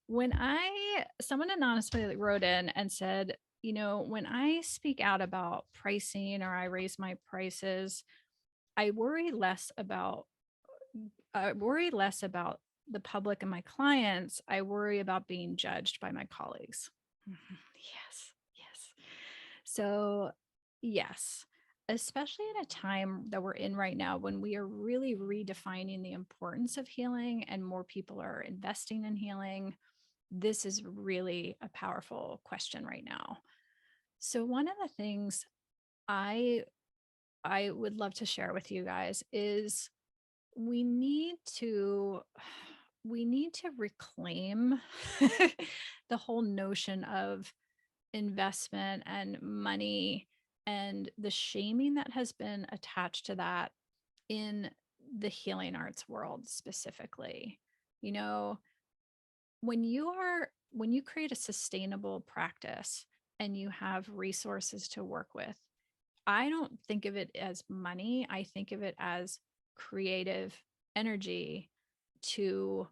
when someone anonymously wrote in and said, when I speak out about pricing or I raise my prices, I worry less about the public and my clients. I worry about being judged by my colleagues. Mhm. Yes, yes. So, yes, especially in a time that we're in right now when we are really redefining the importance of healing and more people are investing in healing, this is really a powerful question right now. So, one of the things I I would love to share with you guys is we need to we need to reclaim the whole notion of investment and money and the shaming that has been attached to that in the healing arts world specifically. You know, when you create a sustainable practice and you have resources to work with, I don't think of it as money. I think of it as creative energy to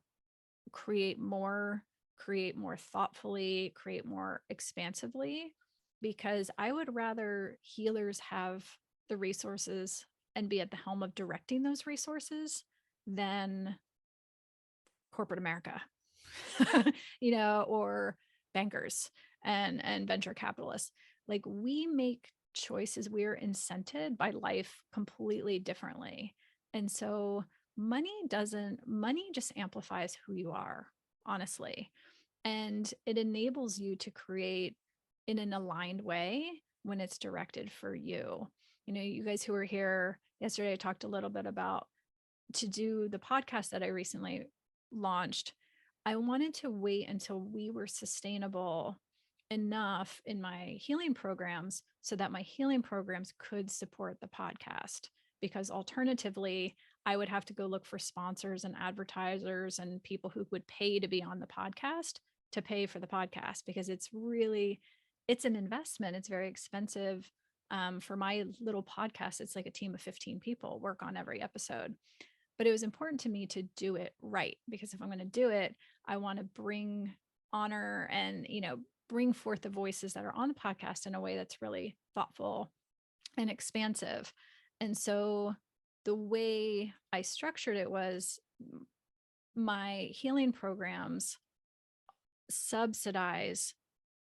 create more thoughtfully, create more expansively, because I would rather healers have the resources and be at the helm of directing those resources than corporate America, or bankers and venture capitalists. Like, we make choices, we're incented by life completely differently. And so money just amplifies who you are, honestly. And it enables you to create in an aligned way when it's directed for you. You guys who were here yesterday, I talked a little bit about to do the podcast that I recently launched. I wanted to wait until we were sustainable enough in my healing programs so that my healing programs could support the podcast. Because alternatively, I would have to go look for sponsors and advertisers and people who would pay to be on the podcast to pay for the podcast, because it's an investment. It's very expensive. For my little podcast, it's like a team of 15 people work on every episode. But it was important to me to do it right, because if I'm going to do it, I want to bring honor and, bring forth the voices that are on the podcast in a way that's really thoughtful and expansive. And so the way I structured it was my healing programs subsidize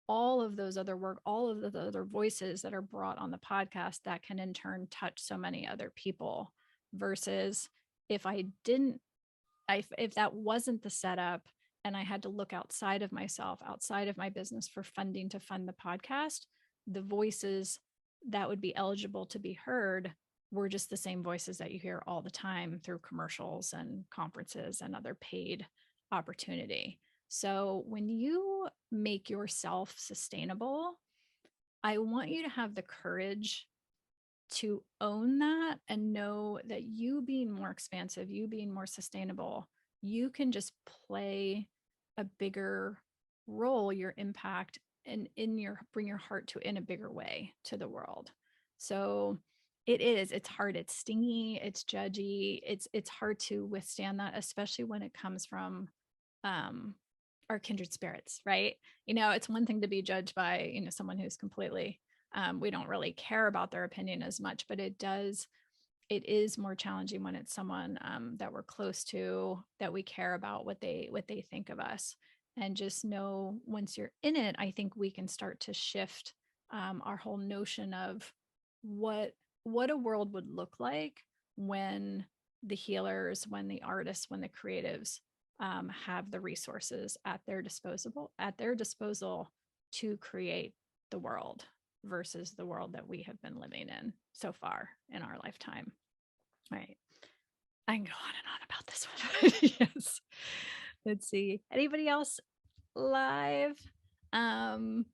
all of those other work, all of the other voices that are brought on the podcast that can in turn touch so many other people versus if I didn't, if that wasn't the setup and I had to look outside of myself, outside of my business for funding to fund the podcast, the voices that would be eligible to be heard were just the same voices that you hear all the time through commercials and conferences and other paid opportunity. So when you make yourself sustainable, I want you to have the courage to own that and know that you being more expansive, you being more sustainable, you can just play a bigger role, your impact, and in your bring your heart to in a bigger way to the world. So it's hard, it's stingy, it's judgy, it's hard to withstand that, especially when it comes from um our kindred spirits, right? It's one thing to be judged by, someone who's completely we don't really care about their opinion as much, but it is more challenging when it's someone that we're close to, that we care about what they think of us. And just know, once you're in it, I think we can start to shift our whole notion of what a world would look like when the healers, when the artists, when the creatives have the resources at their disposal to create the world versus the world that we have been living in so far in our lifetime. All right. I can go on and on about this one. Yes. Let's see. Anybody else live? Um,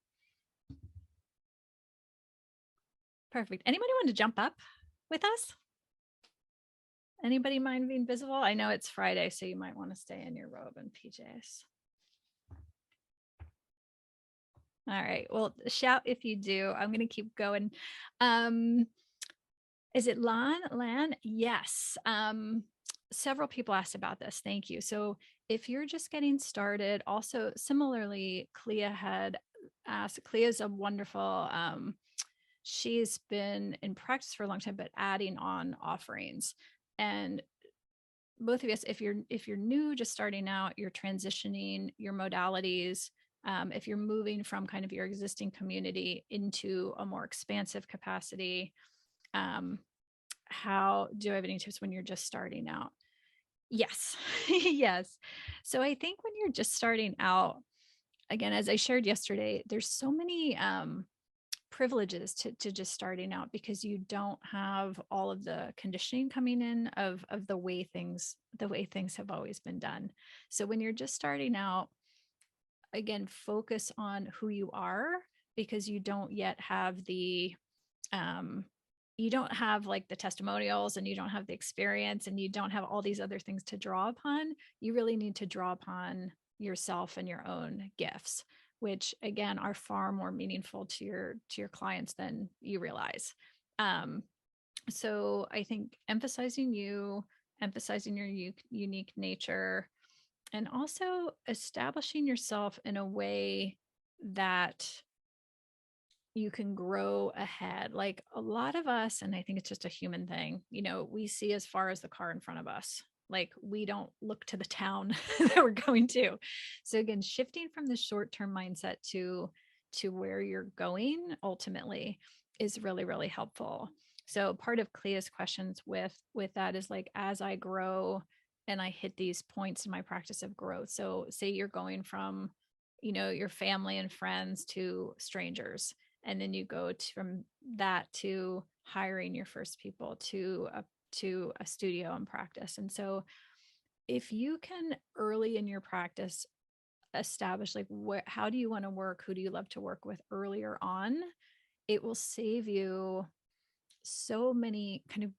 Perfect. Anybody want to jump up with us? Anybody mind being visible? I know it's Friday, so you might want to stay in your robe and PJs. All right. Well, shout if you do. I'm going to keep going. Is it Lan? Yes. Several people asked about this. Thank you. So if you're just getting started, also similarly, Clea had asked. Clea's a wonderful, she's been in practice for a long time, but adding on offerings. And both of us, if you're new, just starting out, you're transitioning your modalities. If you're moving from kind of your existing community into a more expansive capacity, how do I have any tips when you're just starting out? Yes. Yes. So I think when you're just starting out, again, as I shared yesterday, there's so many privileges to just starting out, because you don't have all of the conditioning coming in of the way things have always been done. So when you're just starting out, again, focus on who you are, because you don't yet have the you don't have like the testimonials, and you don't have the experience, and you don't have all these other things to draw upon. You really need to draw upon yourself and your own gifts, which again are far more meaningful to your clients than you realize. So I think emphasizing your unique nature, and also establishing yourself in a way that you can grow ahead. Like a lot of us, and I think it's just a human thing, we see as far as the car in front of us. Like we don't look to the town that we're going to. So again, shifting from the short-term mindset to where you're going ultimately is really, really helpful. So part of Clea's questions with that is like, as I grow and I hit these points in my practice of growth. So say you're going from, your family and friends to strangers, and then you go from that to hiring your first people to a studio and practice. And so if you can early in your practice establish like how do you want to work, who do you love to work with earlier on, it will save you so many kind of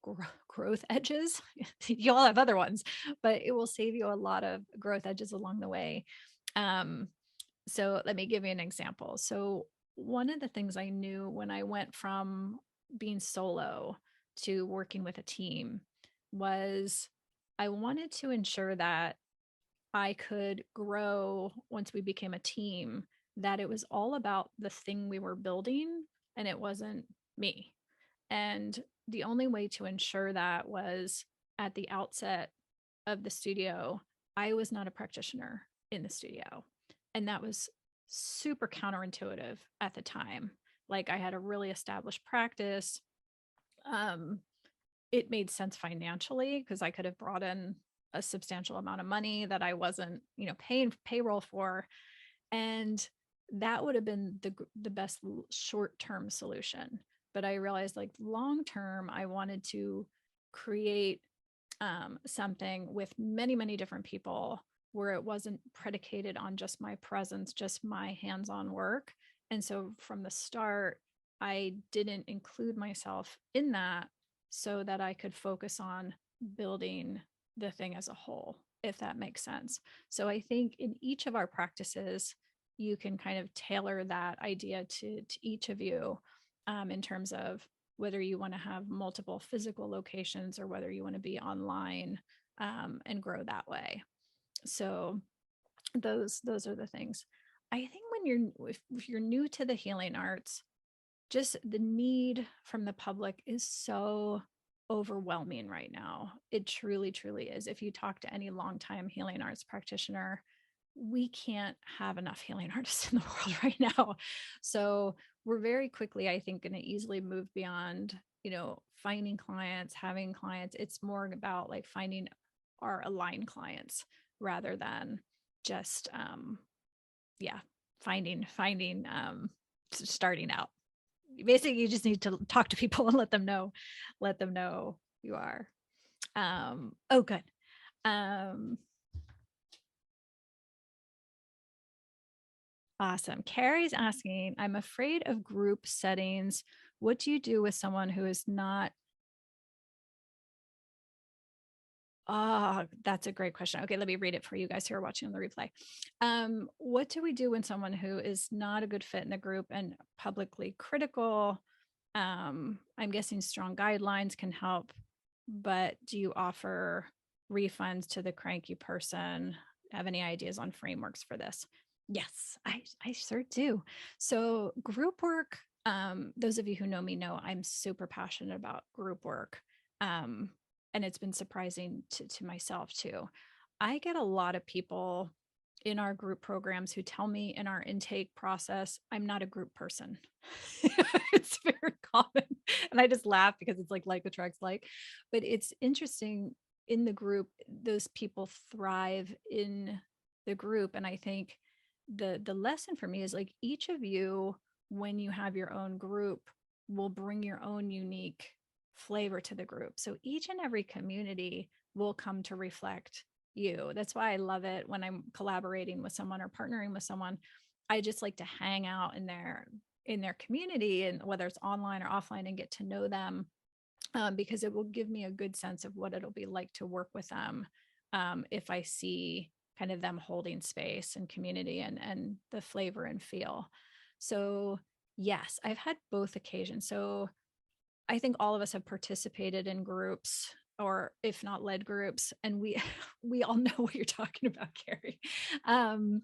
growth edges. You all have other ones, but it will save you a lot of growth edges along the way. So let me give you an example. So one of the things I knew when I went from being solo to working with a team was I wanted to ensure that I could grow once we became a team, that it was all about the thing we were building and it wasn't me. And the only way to ensure that was at the outset of the studio, I was not a practitioner in the studio. And that was super counterintuitive at the time. Like I had a really established practice. Um, it made sense financially because I could have brought in a substantial amount of money that I wasn't, paying payroll for. And that would have been the best short-term solution. But I realized like long term, I wanted to create something with many, many different people where it wasn't predicated on just my presence, just my hands-on work. And so from the start, I didn't include myself in that so that I could focus on building the thing as a whole, if that makes sense. So I think in each of our practices, you can kind of tailor that idea to each of you in terms of whether you want to have multiple physical locations or whether you want to be online and grow that way. So those are the things. I think when if you're new to the healing arts, just the need from the public is so overwhelming right now. It truly, truly is. If you talk to any longtime healing arts practitioner, we can't have enough healing artists in the world right now. So we're very quickly, I think, going to easily move beyond, finding clients, having clients. It's more about like finding our aligned clients rather than just, yeah, starting out. Basically, you just need to talk to people and let them know you are. Oh, good. Awesome. Carrie's asking, I'm afraid of group settings. What do you do with someone who is not? Ah, that's a great question. Okay, let me read it for you guys who are watching on the replay. What do we do when someone who is not a good fit in the group and publicly critical? I'm guessing strong guidelines can help, but do you offer refunds to the cranky person? Have any ideas on frameworks for this? Yes, I sure do. So group work, those of you who know me know I'm super passionate about group work. Um, and it's been surprising to myself too. I get a lot of people in our group programs who tell me in our intake process, I'm not a group person. It's very common. And I just laugh because it's like attracts like, but it's interesting in the group, those people thrive in the group. And I think the lesson for me is like each of you, when you have your own group, will bring your own unique flavor to the group. So each and every community will come to reflect you. That's why I love it when I'm collaborating with someone or partnering with someone. I just like to hang out in their community, and whether it's online or offline, and get to know them, because it will give me a good sense of what it'll be like to work with them, if I see kind of them holding space and community and the flavor and feel. So yes, I've had both occasions. So I think all of us have participated in groups, or if not led groups, and we we all know what you're talking about, Carrie. Um,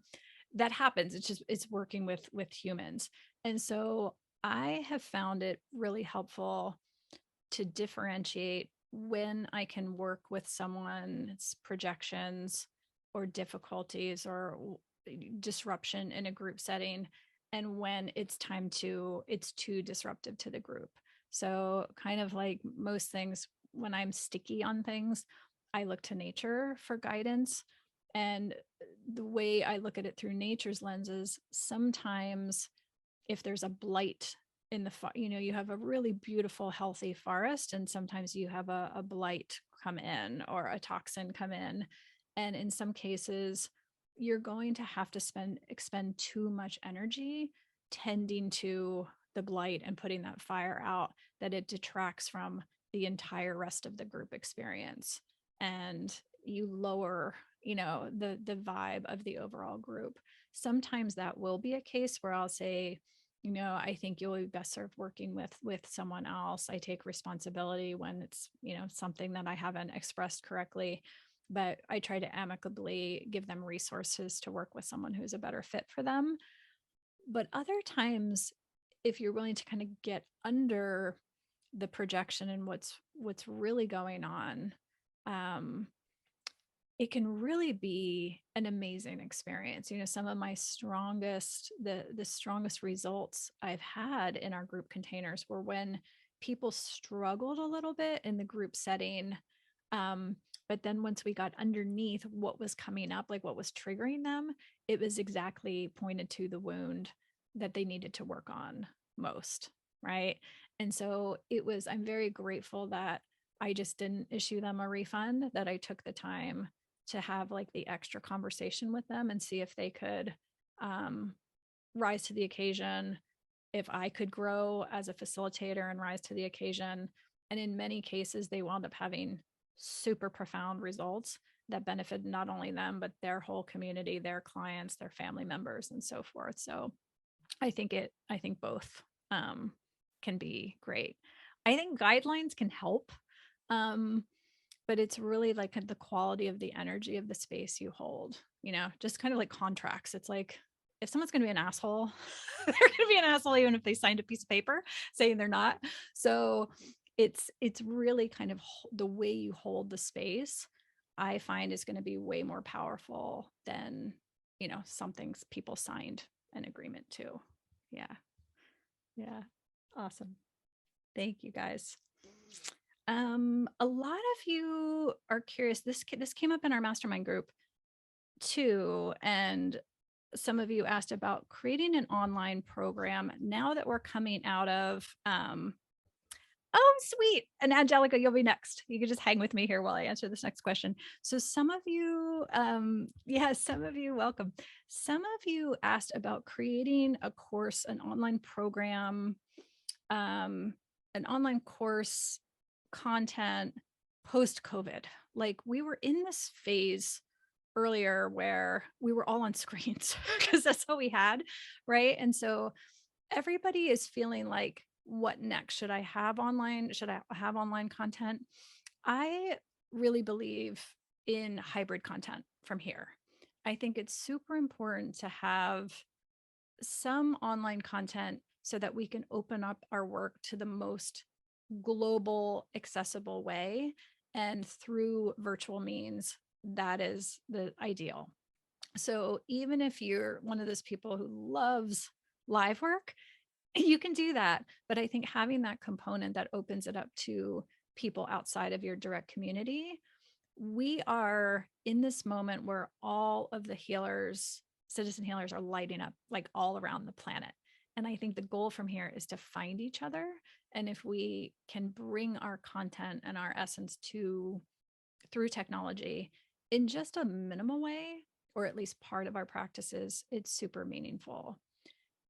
that happens. It's working with humans. And so I have found it really helpful to differentiate when I can work with someone's projections or difficulties or disruption in a group setting, and when it's too disruptive to the group. So kind of like most things, when I'm sticky on things, I look to nature for guidance. And the way I look at it through nature's lenses, sometimes if there's a blight in you have a really beautiful, healthy forest, and sometimes you have a blight come in or a toxin come in. And in some cases, you're going to have to expend too much energy tending to the blight and putting that fire out, that it detracts from the entire rest of the group experience. And you lower, the vibe of the overall group. Sometimes that will be a case where I'll say, I think you'll be best served working with someone else. I take responsibility when it's, something that I haven't expressed correctly, but I try to amicably give them resources to work with someone who's a better fit for them. But other times, if you're willing to kind of get under the projection and what's really going on, um, it can really be an amazing experience. Some of my strongest, the strongest results I've had in our group containers were when people struggled a little bit in the group setting. Um, but then once we got underneath what was coming up, like what was triggering them, it was exactly pointed to the wound that they needed to work on most. Right. And so I'm very grateful that I just didn't issue them a refund, that I took the time to have like the extra conversation with them and see if they could um, rise to the occasion, if I could grow as a facilitator and rise to the occasion. And in many cases, they wound up having super profound results that benefited not only them, but their whole community, their clients, their family members, and so forth. So I think both can be great. I think guidelines can help. Um, but it's really like the quality of the energy of the space you hold, just kind of like contracts. It's like, if someone's going to be an asshole, they're going to be an asshole, even if they signed a piece of paper saying they're not. So it's really kind of the way you hold the space, I find, is going to be way more powerful than, something people signed an agreement to. Yeah. Yeah. Awesome. Thank you guys. A lot of you are curious. This came up in our mastermind group too, and some of you asked about creating an online program now that we're coming out of. Oh, sweet! And Angelica, you'll be next. You can just hang with me here while I answer this next question. So, some of you, some of you, welcome. Some of you asked about creating a course, an online program, an online course content post COVID. Like, we were in this phase earlier where we were all on screens because that's all we had, right? And so everybody is feeling like, what next? Should I have online content? I really believe in hybrid content from here. I think it's super important to have some online content so that we can open up our work to the most global, accessible way. And through virtual means, that is the ideal. So even if you're one of those people who loves live work, you can do that. But I think having that component that opens it up to people outside of your direct community, we are in this moment where all of the healers, citizen healers, are lighting up like all around the planet. And I think the goal from here is to find each other. And if we can bring our content and our essence through technology in just a minimal way, or at least part of our practices, it's super meaningful.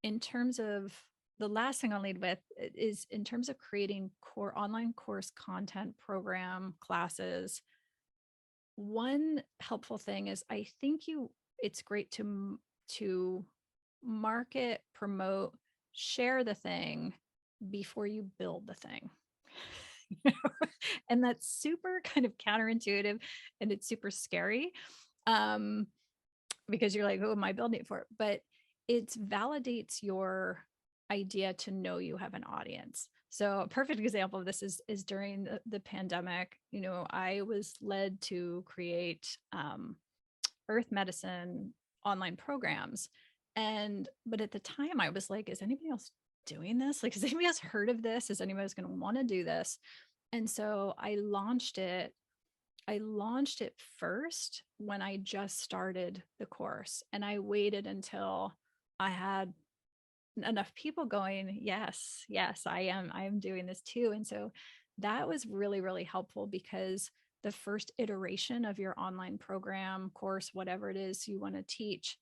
In terms of the last thing I'll lead with is in terms of creating online course content, program, classes. One helpful thing is, I think it's great to market, promote, share the thing before you build the thing. And that's super kind of counterintuitive, and it's super scary, because you're like, who am I building it for? But it validates your idea to know you have an audience. So a perfect example of this is during the pandemic. I was led to create earth medicine online programs. But at the time I was like, is anybody else doing this? Like, has anybody else heard of this? Is anybody else going to want to do this? And so I launched it first when I just started the course, and I waited until I had enough people going, yes, I am doing this too. And so that was really, really helpful, because the first iteration of your online program, course, whatever it is you want to teach,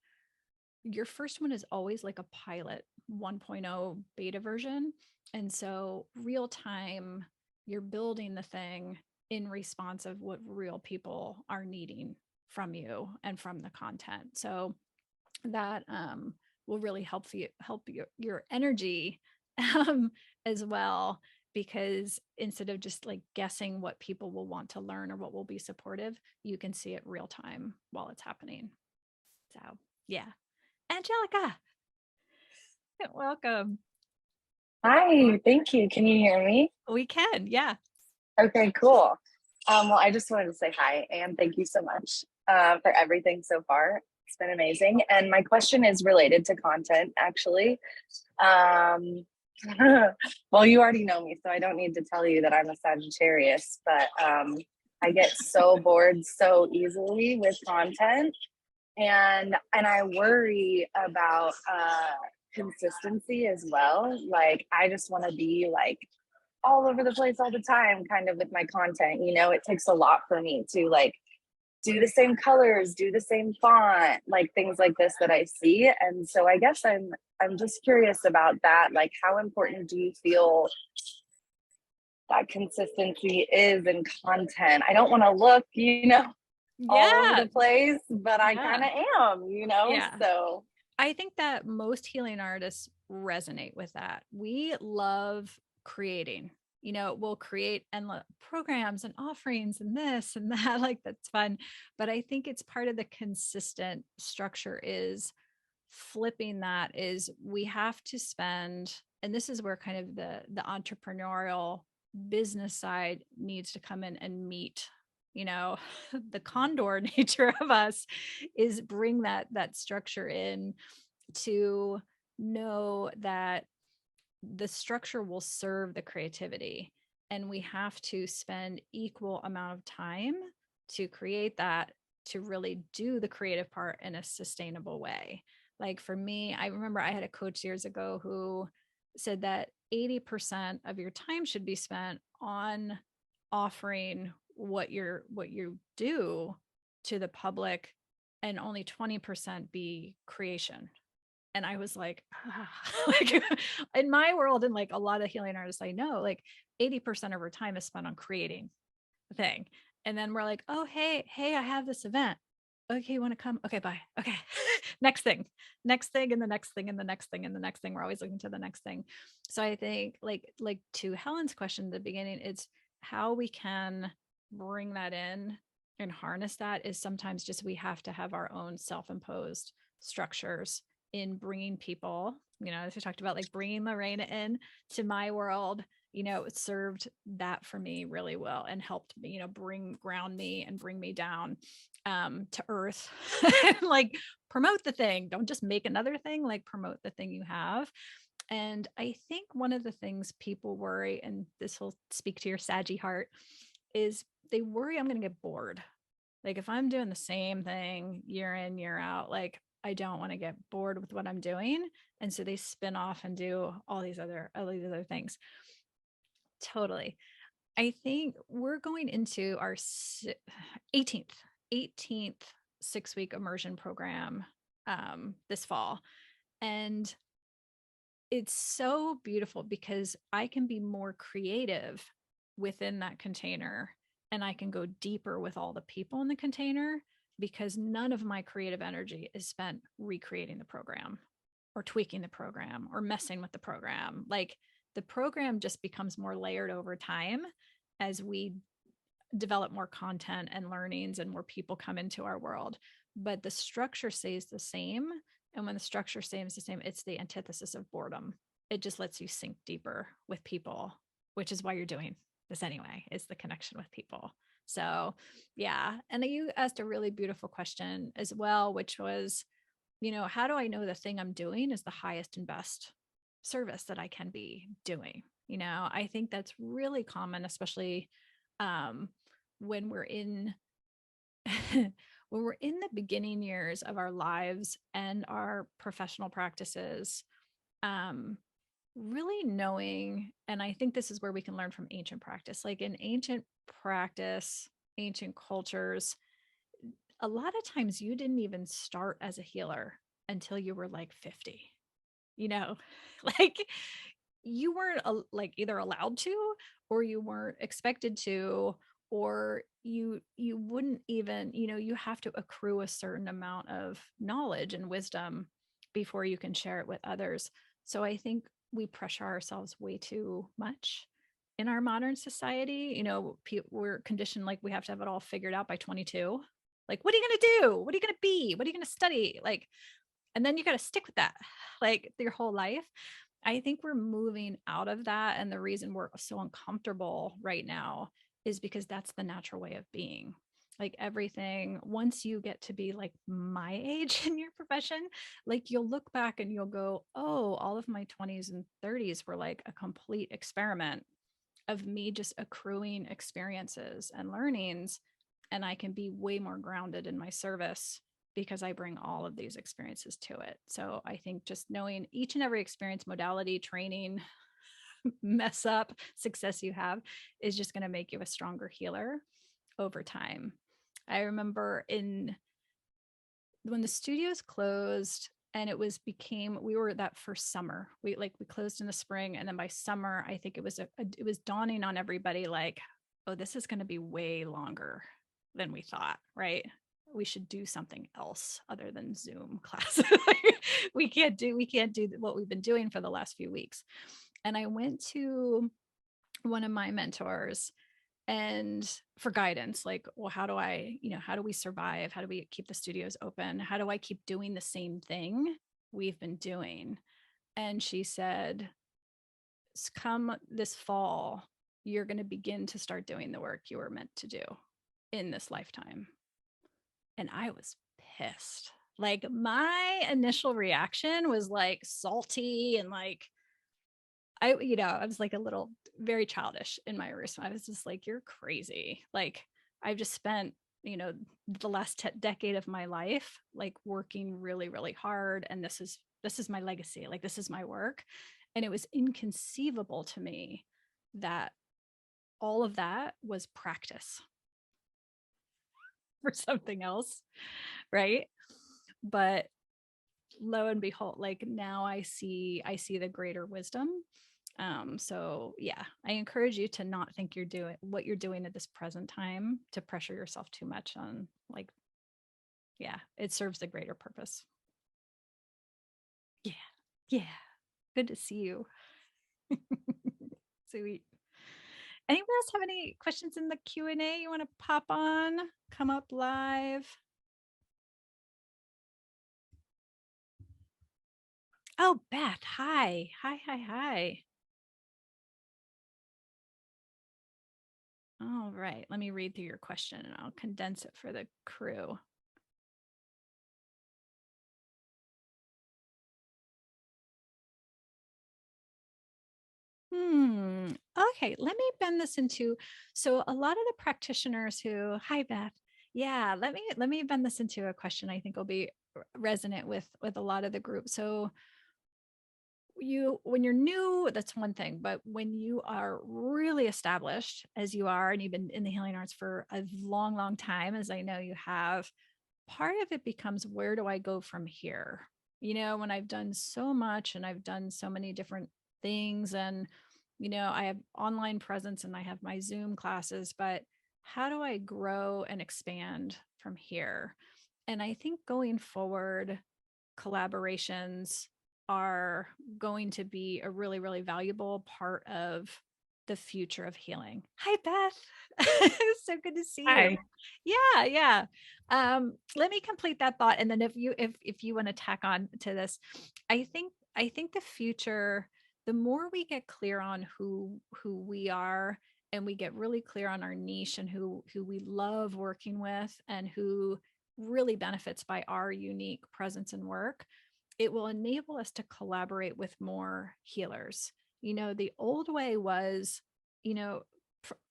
your first one is always like a pilot 1.0 beta version. And so real time, you're building the thing in response of what real people are needing from you and from the content. So that will really help your energy as well, because instead of just like guessing what people will want to learn or what will be supportive, you can see it real time while it's happening. So yeah. Angelica, welcome. Hi, thank you. Can you hear me? We can, yeah. Okay, cool. Well, I just wanted to say hi and thank you so much. for everything so far. It's been amazing. And my question is related to content, actually. Um, well, you already know me, so I don't need to tell you that I'm a Sagittarius, but I get so bored so easily with content, and I worry about consistency as well. Like, I just want to be like all over the place all the time, kind of with my content. It takes a lot for me to like do the same colors, do the same font, like things like this that I see. And so I guess I'm just curious about that. Like, how important do you feel that consistency is in content? I don't want to look, all over Yeah. the place, but I kind Yeah. of am. Yeah. So I think that most healing artists resonate with that. We love creating. We'll create endless programs and offerings and this and that. Like, that's fun. But I think it's part of the consistent structure is flipping that is we have to spend, and this is where kind of the entrepreneurial business side needs to come in and meet. you know the condor nature of us is bring that structure in to know that the structure will serve the creativity, and we have to spend equal amount of time to create that, to really do the creative part in a sustainable way. Like for me, I remember I had a coach years ago who said that 80% of your time should be spent on offering what you do to the public, and only 20% be creation. And I was like, like in my world, and like a lot of healing artists I know, like 80% of our time is spent on creating the thing. And then we're like, oh, hey, I have this event. Okay, you want to come? Okay, bye. Okay. Next thing, and the next thing, and the next thing, and the next thing. We're always looking to the next thing. So I think like to Helen's question at the beginning, it's how we can bring that in and harness that is sometimes just we have to have our own self-imposed structures in bringing people, as we talked about, like bringing Lorena in to my world. It served that for me really well and helped me, ground me and bring me down to earth. And like promote the thing. Don't just make another thing, like promote the thing you have. And I think one of the things people worry, and this will speak to your saggy heart, is they worry I'm going to get bored. Like if I'm doing the same thing year in, year out, like I don't want to get bored with what I'm doing. And so they spin off and do all these other things. Totally. I think we're going into our 18th 6-week immersion program this fall. And it's so beautiful because I can be more creative within that container, and I can go deeper with all the people in the container because none of my creative energy is spent recreating the program or tweaking the program or messing with the program. Like the program just becomes more layered over time as we develop more content and learnings and more people come into our world. But the structure stays the same. And when the structure stays the same, it's the antithesis of boredom. It just lets you sink deeper with people, which is why you're doing this anyway, is the connection with people. So, yeah. And you asked a really beautiful question as well, which was, how do I know the thing I'm doing is the highest and best service that I can be doing? I think that's really common, especially um, when we're in when we're in the beginning years of our lives and our professional practices. um, Really knowing, and I think this is where we can learn from ancient practice, like in ancient practice, ancient cultures, a lot of times you didn't even start as a healer until you were like 50, you know like you weren't like either allowed to, or you weren't expected to, or you wouldn't even, you have to accrue a certain amount of knowledge and wisdom before you can share it with others. So I think we pressure ourselves way too much in our modern society. We're conditioned like we have to have it all figured out by 22. Like, what are you going to do? What are you going to be? What are you going to study? Like, and then you got to stick with that like your whole life. I think we're moving out of that. And the reason we're so uncomfortable right now is because that's the natural way of being. like everything, once you get to be like my age in your profession, like you'll look back and you'll go, oh, all of my 20s and 30s were like a complete experiment of me just accruing experiences and learnings. And I can be way more grounded in my service because I bring all of these experiences to it. So I think just knowing each and every experience, modality, training, mess up, success you have is just going to make you a stronger healer over time. I remember in when the studios closed and we were that first summer. We closed in the spring, and then by summer, I think it was dawning on everybody like, oh, this is going to be way longer than we thought, right? We should do something else other than Zoom classes. We can't do what we've been doing for the last few weeks. And I went to one of my mentors and for guidance, like, well, how do we survive? How do we keep the studios open? How do I keep doing the same thing we've been doing? And she said, come this fall, you're going to begin to start doing the work you were meant to do in this lifetime. And I was pissed. Like my initial reaction was like salty and like, I was like a little very childish in my response. I was just like, you're crazy. Like, I've just spent, the last decade of my life, like working really, really hard. And this is my legacy. Like, this is my work. And it was inconceivable to me that all of that was practice for something else. Right. But lo and behold, like now I see the greater wisdom. So yeah, I encourage you to not think you're doing what you're doing at this present time to pressure yourself too much on like, yeah, it serves the greater purpose. Yeah. Yeah. Good to see you. Sweet. Anyone else have any questions in the Q&A you want to pop on? Come up live. Oh, Beth. Hi. Hi, hi, hi. All right. Let me read through your question and I'll condense it for the crew. Okay, let me bend this into so a lot of the practitioners who, hi Beth. Yeah, let me bend this into a question I think will be resonant with a lot of the group. So you when you're new, that's one thing, but when you are really established as you are and you've been in the healing arts for a long, long time, as I know you have, part of it becomes where do I go from here? When I've done so much and I've done so many different things and I have online presence and I have my Zoom classes, but how do I grow and expand from here? And I think going forward, collaborations are going to be a really, really valuable part of the future of healing. Hi, Beth. So good to see you. Hi. Yeah, yeah. Let me complete that thought. And then if you want to tack on to this, I think the future, the more we get clear on who we are and we get really clear on our niche and who we love working with and who really benefits by our unique presence and work, it will enable us to collaborate with more healers. The old way was,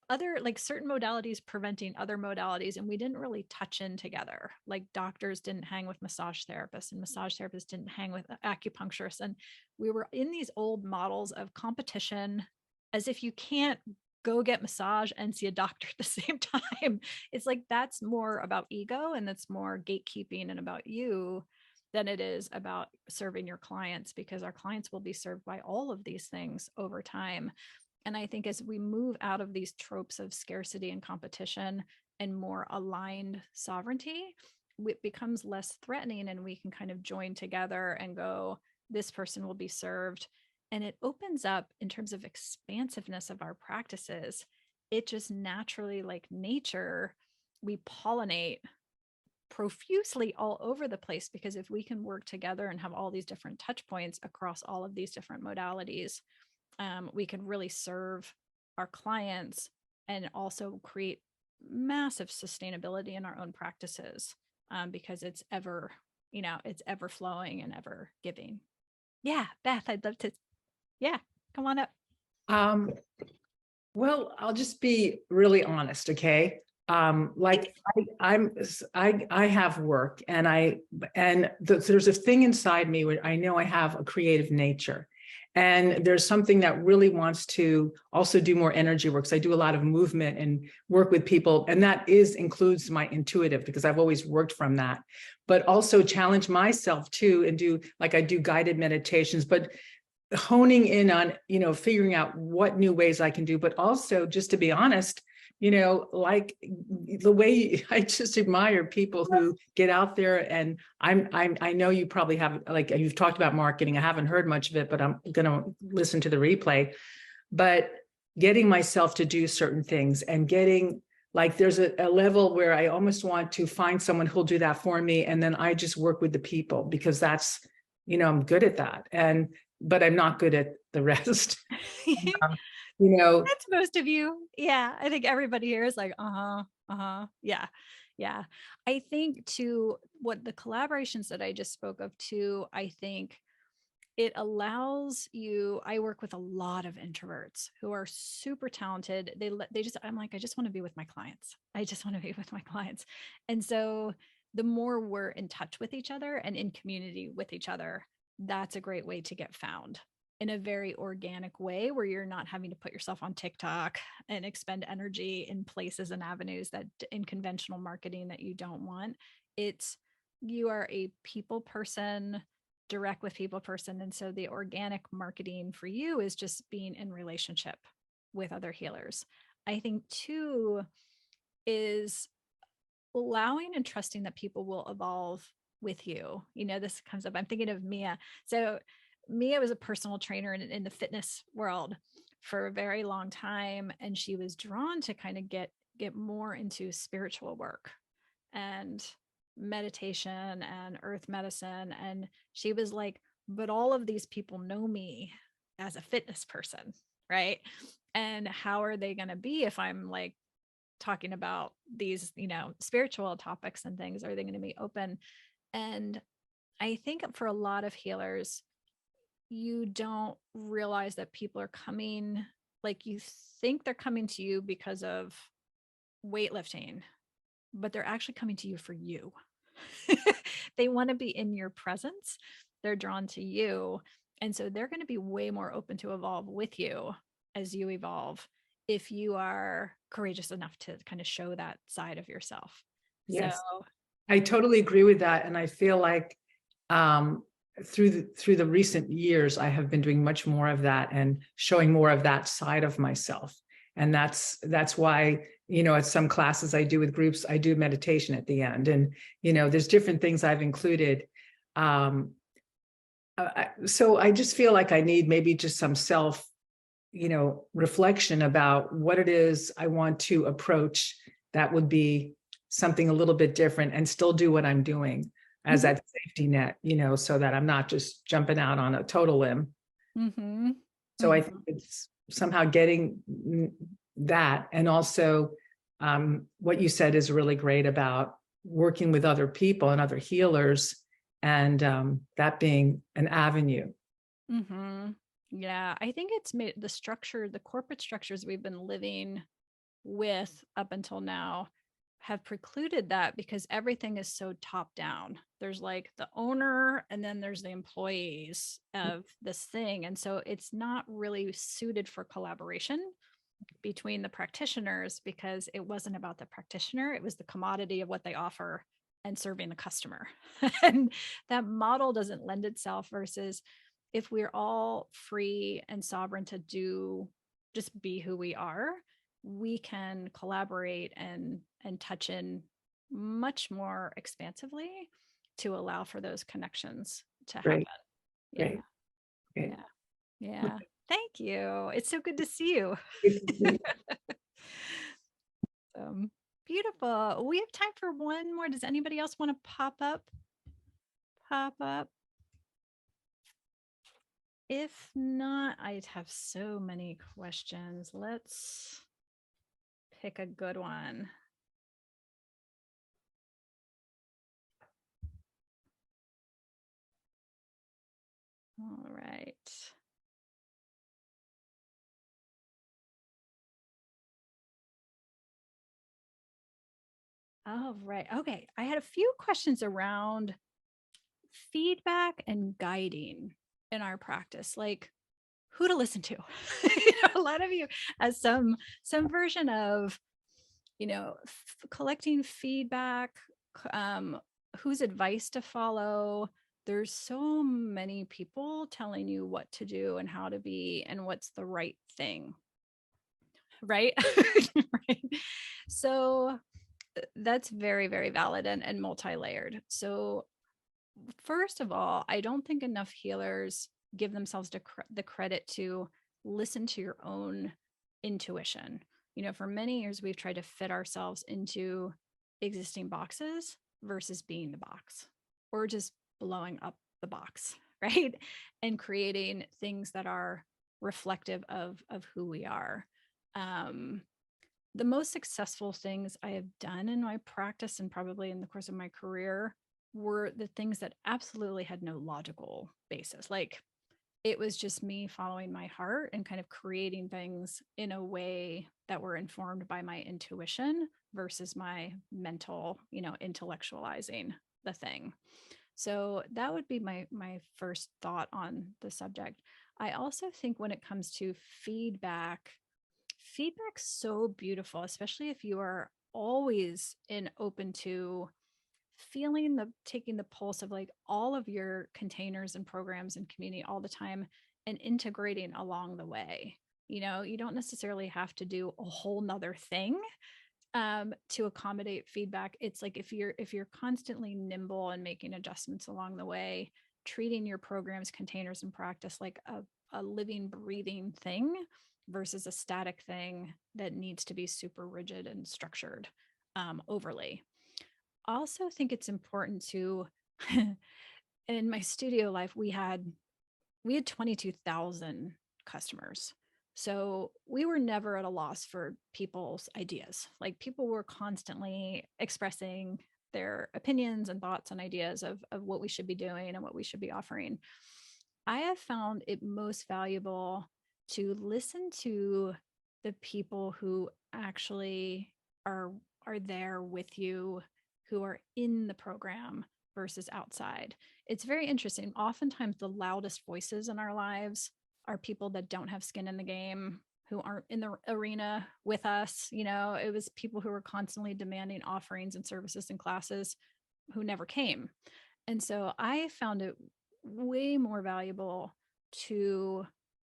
other like certain modalities preventing other modalities, and we didn't really touch in together. Like doctors didn't hang with massage therapists, and massage therapists didn't hang with acupuncturists. And we were in these old models of competition, as if you can't go get massage and see a doctor at the same time. It's like that's more about ego and that's more gatekeeping and about you than it is about serving your clients, because our clients will be served by all of these things over time. And I think as we move out of these tropes of scarcity and competition and more aligned sovereignty, it becomes less threatening and we can kind of join together and go, this person will be served. And it opens up in terms of expansiveness of our practices. It just naturally, like nature, we pollinate profusely all over the place, because if we can work together and have all these different touch points across all of these different modalities, we can really serve our clients and also create massive sustainability in our own practices, because it's ever, it's ever flowing and ever giving. Yeah, Beth, I'd love to. Yeah, come on up. Um, well, I'll just be really honest, okay? Like I have work there's a thing inside me where I know I have a creative nature. And there's something that really wants to also do more energy work. So I do a lot of movement and work with people. And that includes my intuitive, because I've always worked from that, but also challenge myself too, and I do guided meditations, but honing in on, figuring out what new ways I can do, but also, just to be honest, like the way I just admire people who get out there. And I know you probably have, like, you've talked about marketing. I haven't heard much of it, but I'm going to listen to the replay. But getting myself to do certain things and getting, like, there's a level where I almost want to find someone who'll do that for me. And then I just work with the people, because that's, I'm good at that. But I'm not good at the rest. Um, you know, That's most of you. Yeah. I think everybody here is like, yeah. Yeah. I think too, what the collaborations that I just spoke of too, I think it allows you. I work with a lot of introverts who are super talented. I'm like, I just want to be with my clients. I just want to be with my clients. And so the more we're in touch with each other and in community with each other, that's a great way to get found in a very organic way, where you're not having to put yourself on TikTok and expend energy in places and avenues that in conventional marketing that you don't want. It's, you are a people person, direct with people person. And so the organic marketing for you is just being in relationship with other healers. I think too is allowing and trusting that people will evolve with you. This comes up. I'm thinking of Mia. So Mia was a personal trainer in the fitness world for a very long time. And she was drawn to kind of get more into spiritual work and meditation and earth medicine. And she was like, but all of these people know me as a fitness person, right? And how are they going to be if I'm like talking about these, spiritual topics and things? Are they going to be open? And I think for a lot of healers, you don't realize that people are coming, like, you think they're coming to you because of weightlifting, but they're actually coming to you for you. They want to be in your presence. They're drawn to you. And so they're going to be way more open to evolve with you as you evolve, if you are courageous enough to kind of show that side of yourself. yes, So I totally agree with that. And I feel like through the recent years, I have been doing much more of that and showing more of that side of myself. And that's why, at some classes I do with groups, I do meditation at the end. And, there's different things I've included. So I just feel like I need maybe just some self, reflection about what it is I want to approach that would be something a little bit different and still do what I'm doing as that safety net, so that I'm not just jumping out on a total limb. mm-hmm. So I Mm-hmm. think it's somehow getting that. And also what you said is really great about working with other people and other healers, and that being an avenue. Mm-hmm. Yeah, I think it's made the corporate structures we've been living with up until now have precluded that, because everything is so top down. There's like the owner and then there's the employees of this thing. And so it's not really suited for collaboration between the practitioners, because it wasn't about the practitioner. It was the commodity of what they offer and serving the customer. And that model doesn't lend itself, versus if we're all free and sovereign to just be who we are, we can collaborate and touch in much more expansively to allow for those connections to happen. Great, Yeah. great, great. Yeah. Yeah. Thank you. It's so good to see you. Beautiful. We have time for one more. Does anybody else want to pop up? Pop up. If not, I'd have so many questions. Let's pick a good one. All right. All right. Okay. I had a few questions around feedback and guiding in our practice, like who to listen to. A lot of you as some version of, collecting feedback, um, whose advice to follow. There's so many people telling you what to do and how to be and what's the right thing, right? Right. So that's very, very valid and multi-layered. So first of all, I don't think enough healers give themselves the credit to listen to your own intuition. For many years, we've tried to fit ourselves into existing boxes versus being the box or just blowing up the box, right? And creating things that are reflective of who we are. Um, the most successful things I have done in my practice and probably in the course of my career were the things that absolutely had no logical basis. Like it was just me following my heart and kind of creating things in a way that were informed by my intuition versus my mental, intellectualizing the thing. So that would be my first thought on the subject. I also think when it comes to feedback's so beautiful, especially if you are always open to feeling taking the pulse of like all of your containers and programs and community all the time and integrating along the way. You don't necessarily have to do a whole nother thing to accommodate feedback. It's like if you're constantly nimble and making adjustments along the way, treating your programs, containers, and practice like a living, breathing thing versus a static thing that needs to be super rigid and structured overly. I also think it's important to in my studio life we had 22,000 customers. So we were never at a loss for people's ideas. Like people were constantly expressing their opinions and thoughts and ideas of what we should be doing and what we should be offering. I have found it most valuable to listen to the people who actually are are there with you, who are in the program versus outside. It's very interesting. Oftentimes the loudest voices in our lives are people that don't have skin in the game, who aren't in the arena with us. It was people who were constantly demanding offerings and services and classes who never came. And so I found it way more valuable to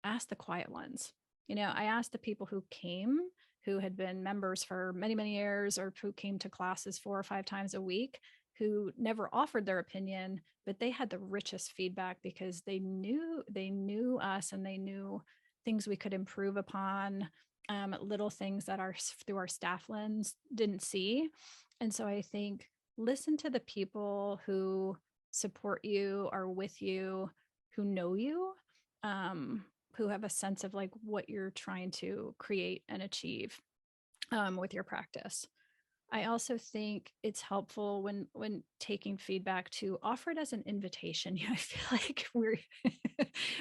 ask the quiet ones. I asked the people who came, who had been members for many, many years, or who came to classes 4 or 5 times a week, who never offered their opinion, but they had the richest feedback because they knew us and they knew things we could improve upon, little things that our through our staff lens didn't see. And so I think listen to the people who support you, are with you, who know you, um, who have a sense of like what you're trying to create and achieve with your practice. I also think it's helpful when taking feedback to offer it as an invitation. I feel like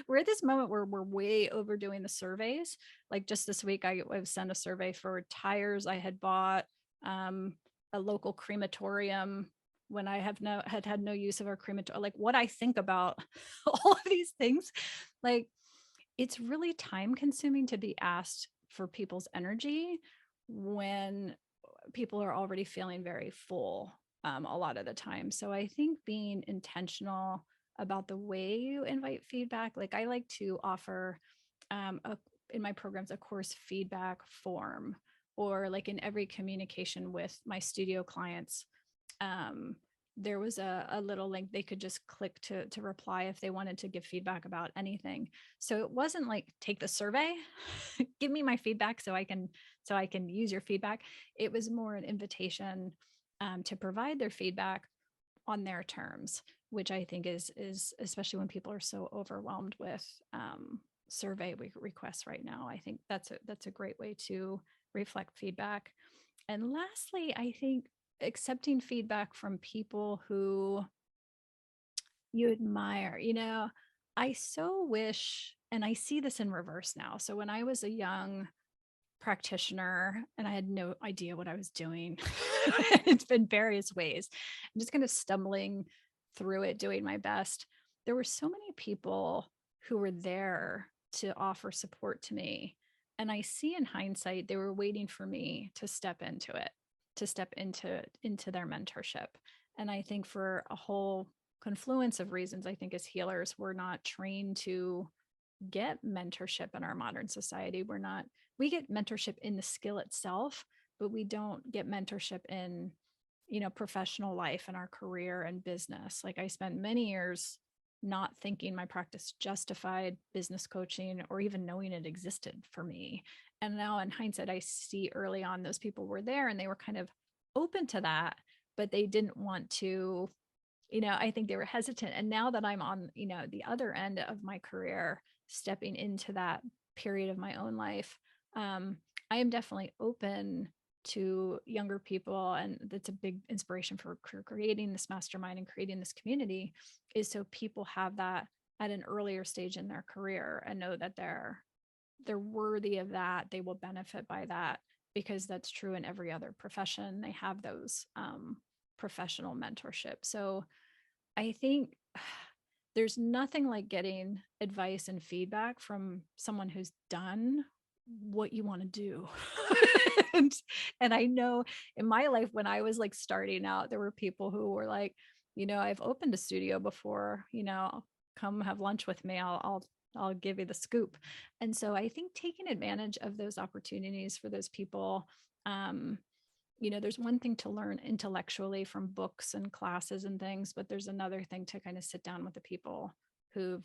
we're at this moment where we're way overdoing the surveys. Like just this week, I've sent a survey for tires I had bought, um, a local crematorium when I had no use of our crematorium, like what I think about all of these things. Like it's really time consuming to be asked for people's energy when people are already feeling very full a lot of the time. So I think being intentional about the way you invite feedback, like I like to offer in my programs a course feedback form, or like in every communication with my studio clients, um, there was a little link they could just click to reply if they wanted to give feedback about anything. So it wasn't like take the survey, give me my feedback so I can use your feedback. It was more an invitation to provide their feedback on their terms, which I think is especially when people are so overwhelmed with survey requests right now. I think that's a great way to reflect feedback. And lastly, I think accepting feedback from people who you admire. I so wish, and I see this in reverse now. So when I was a young practitioner and I had no idea what I was doing, it's been various ways. I'm just kind of stumbling through it, doing my best. There were so many people who were there to offer support to me. And I see in hindsight, they were waiting for me to step into it, to step into their mentorship. And I think for a whole confluence of reasons, I think as healers, we're not trained to get mentorship in our modern society. We get mentorship in the skill itself, but we don't get mentorship in, professional life and our career and business. Like I spent many years not thinking my practice justified business coaching or even knowing it existed for me. And now in hindsight, I see early on those people were there and they were kind of open to that, but they didn't want to, I think they were hesitant. And now that I'm on, the other end of my career, stepping into that period of my own life, I am definitely open to younger people. And that's a big inspiration for creating this mastermind and creating this community, is so people have that at an earlier stage in their career and know that they're worthy of that. They will benefit by that, because that's true in every other profession. They have those professional mentorship. So I think there's nothing like getting advice and feedback from someone who's done what you want to do. and, and I know in my life, when I was like starting out, there were people who were like, I've opened a studio before, come have lunch with me. I'll give you the scoop. And so I think taking advantage of those opportunities for those people, there's one thing to learn intellectually from books and classes and things, but there's another thing to kind of sit down with the people who've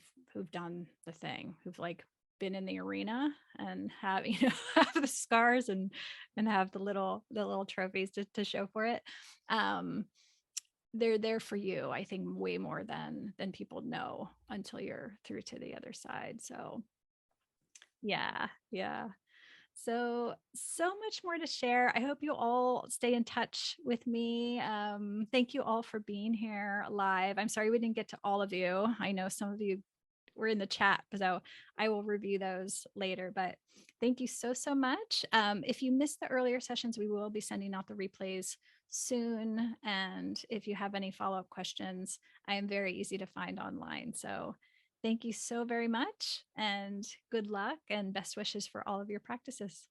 done the thing, who've like been in the arena and have, have the scars and have the little trophies to show for it. They're there for you, I think, way more than people know until you're through to the other side. So yeah, yeah. So much more to share. I hope you all stay in touch with me. Thank you all for being here live. I'm sorry we didn't get to all of you. I know some of you were in the chat, so I will review those later. But thank you so much. If you missed the earlier sessions, we will be sending out the replays soon. And if you have any follow-up questions, I am very easy to find online. So thank you so very much, and good luck and best wishes for all of your practices.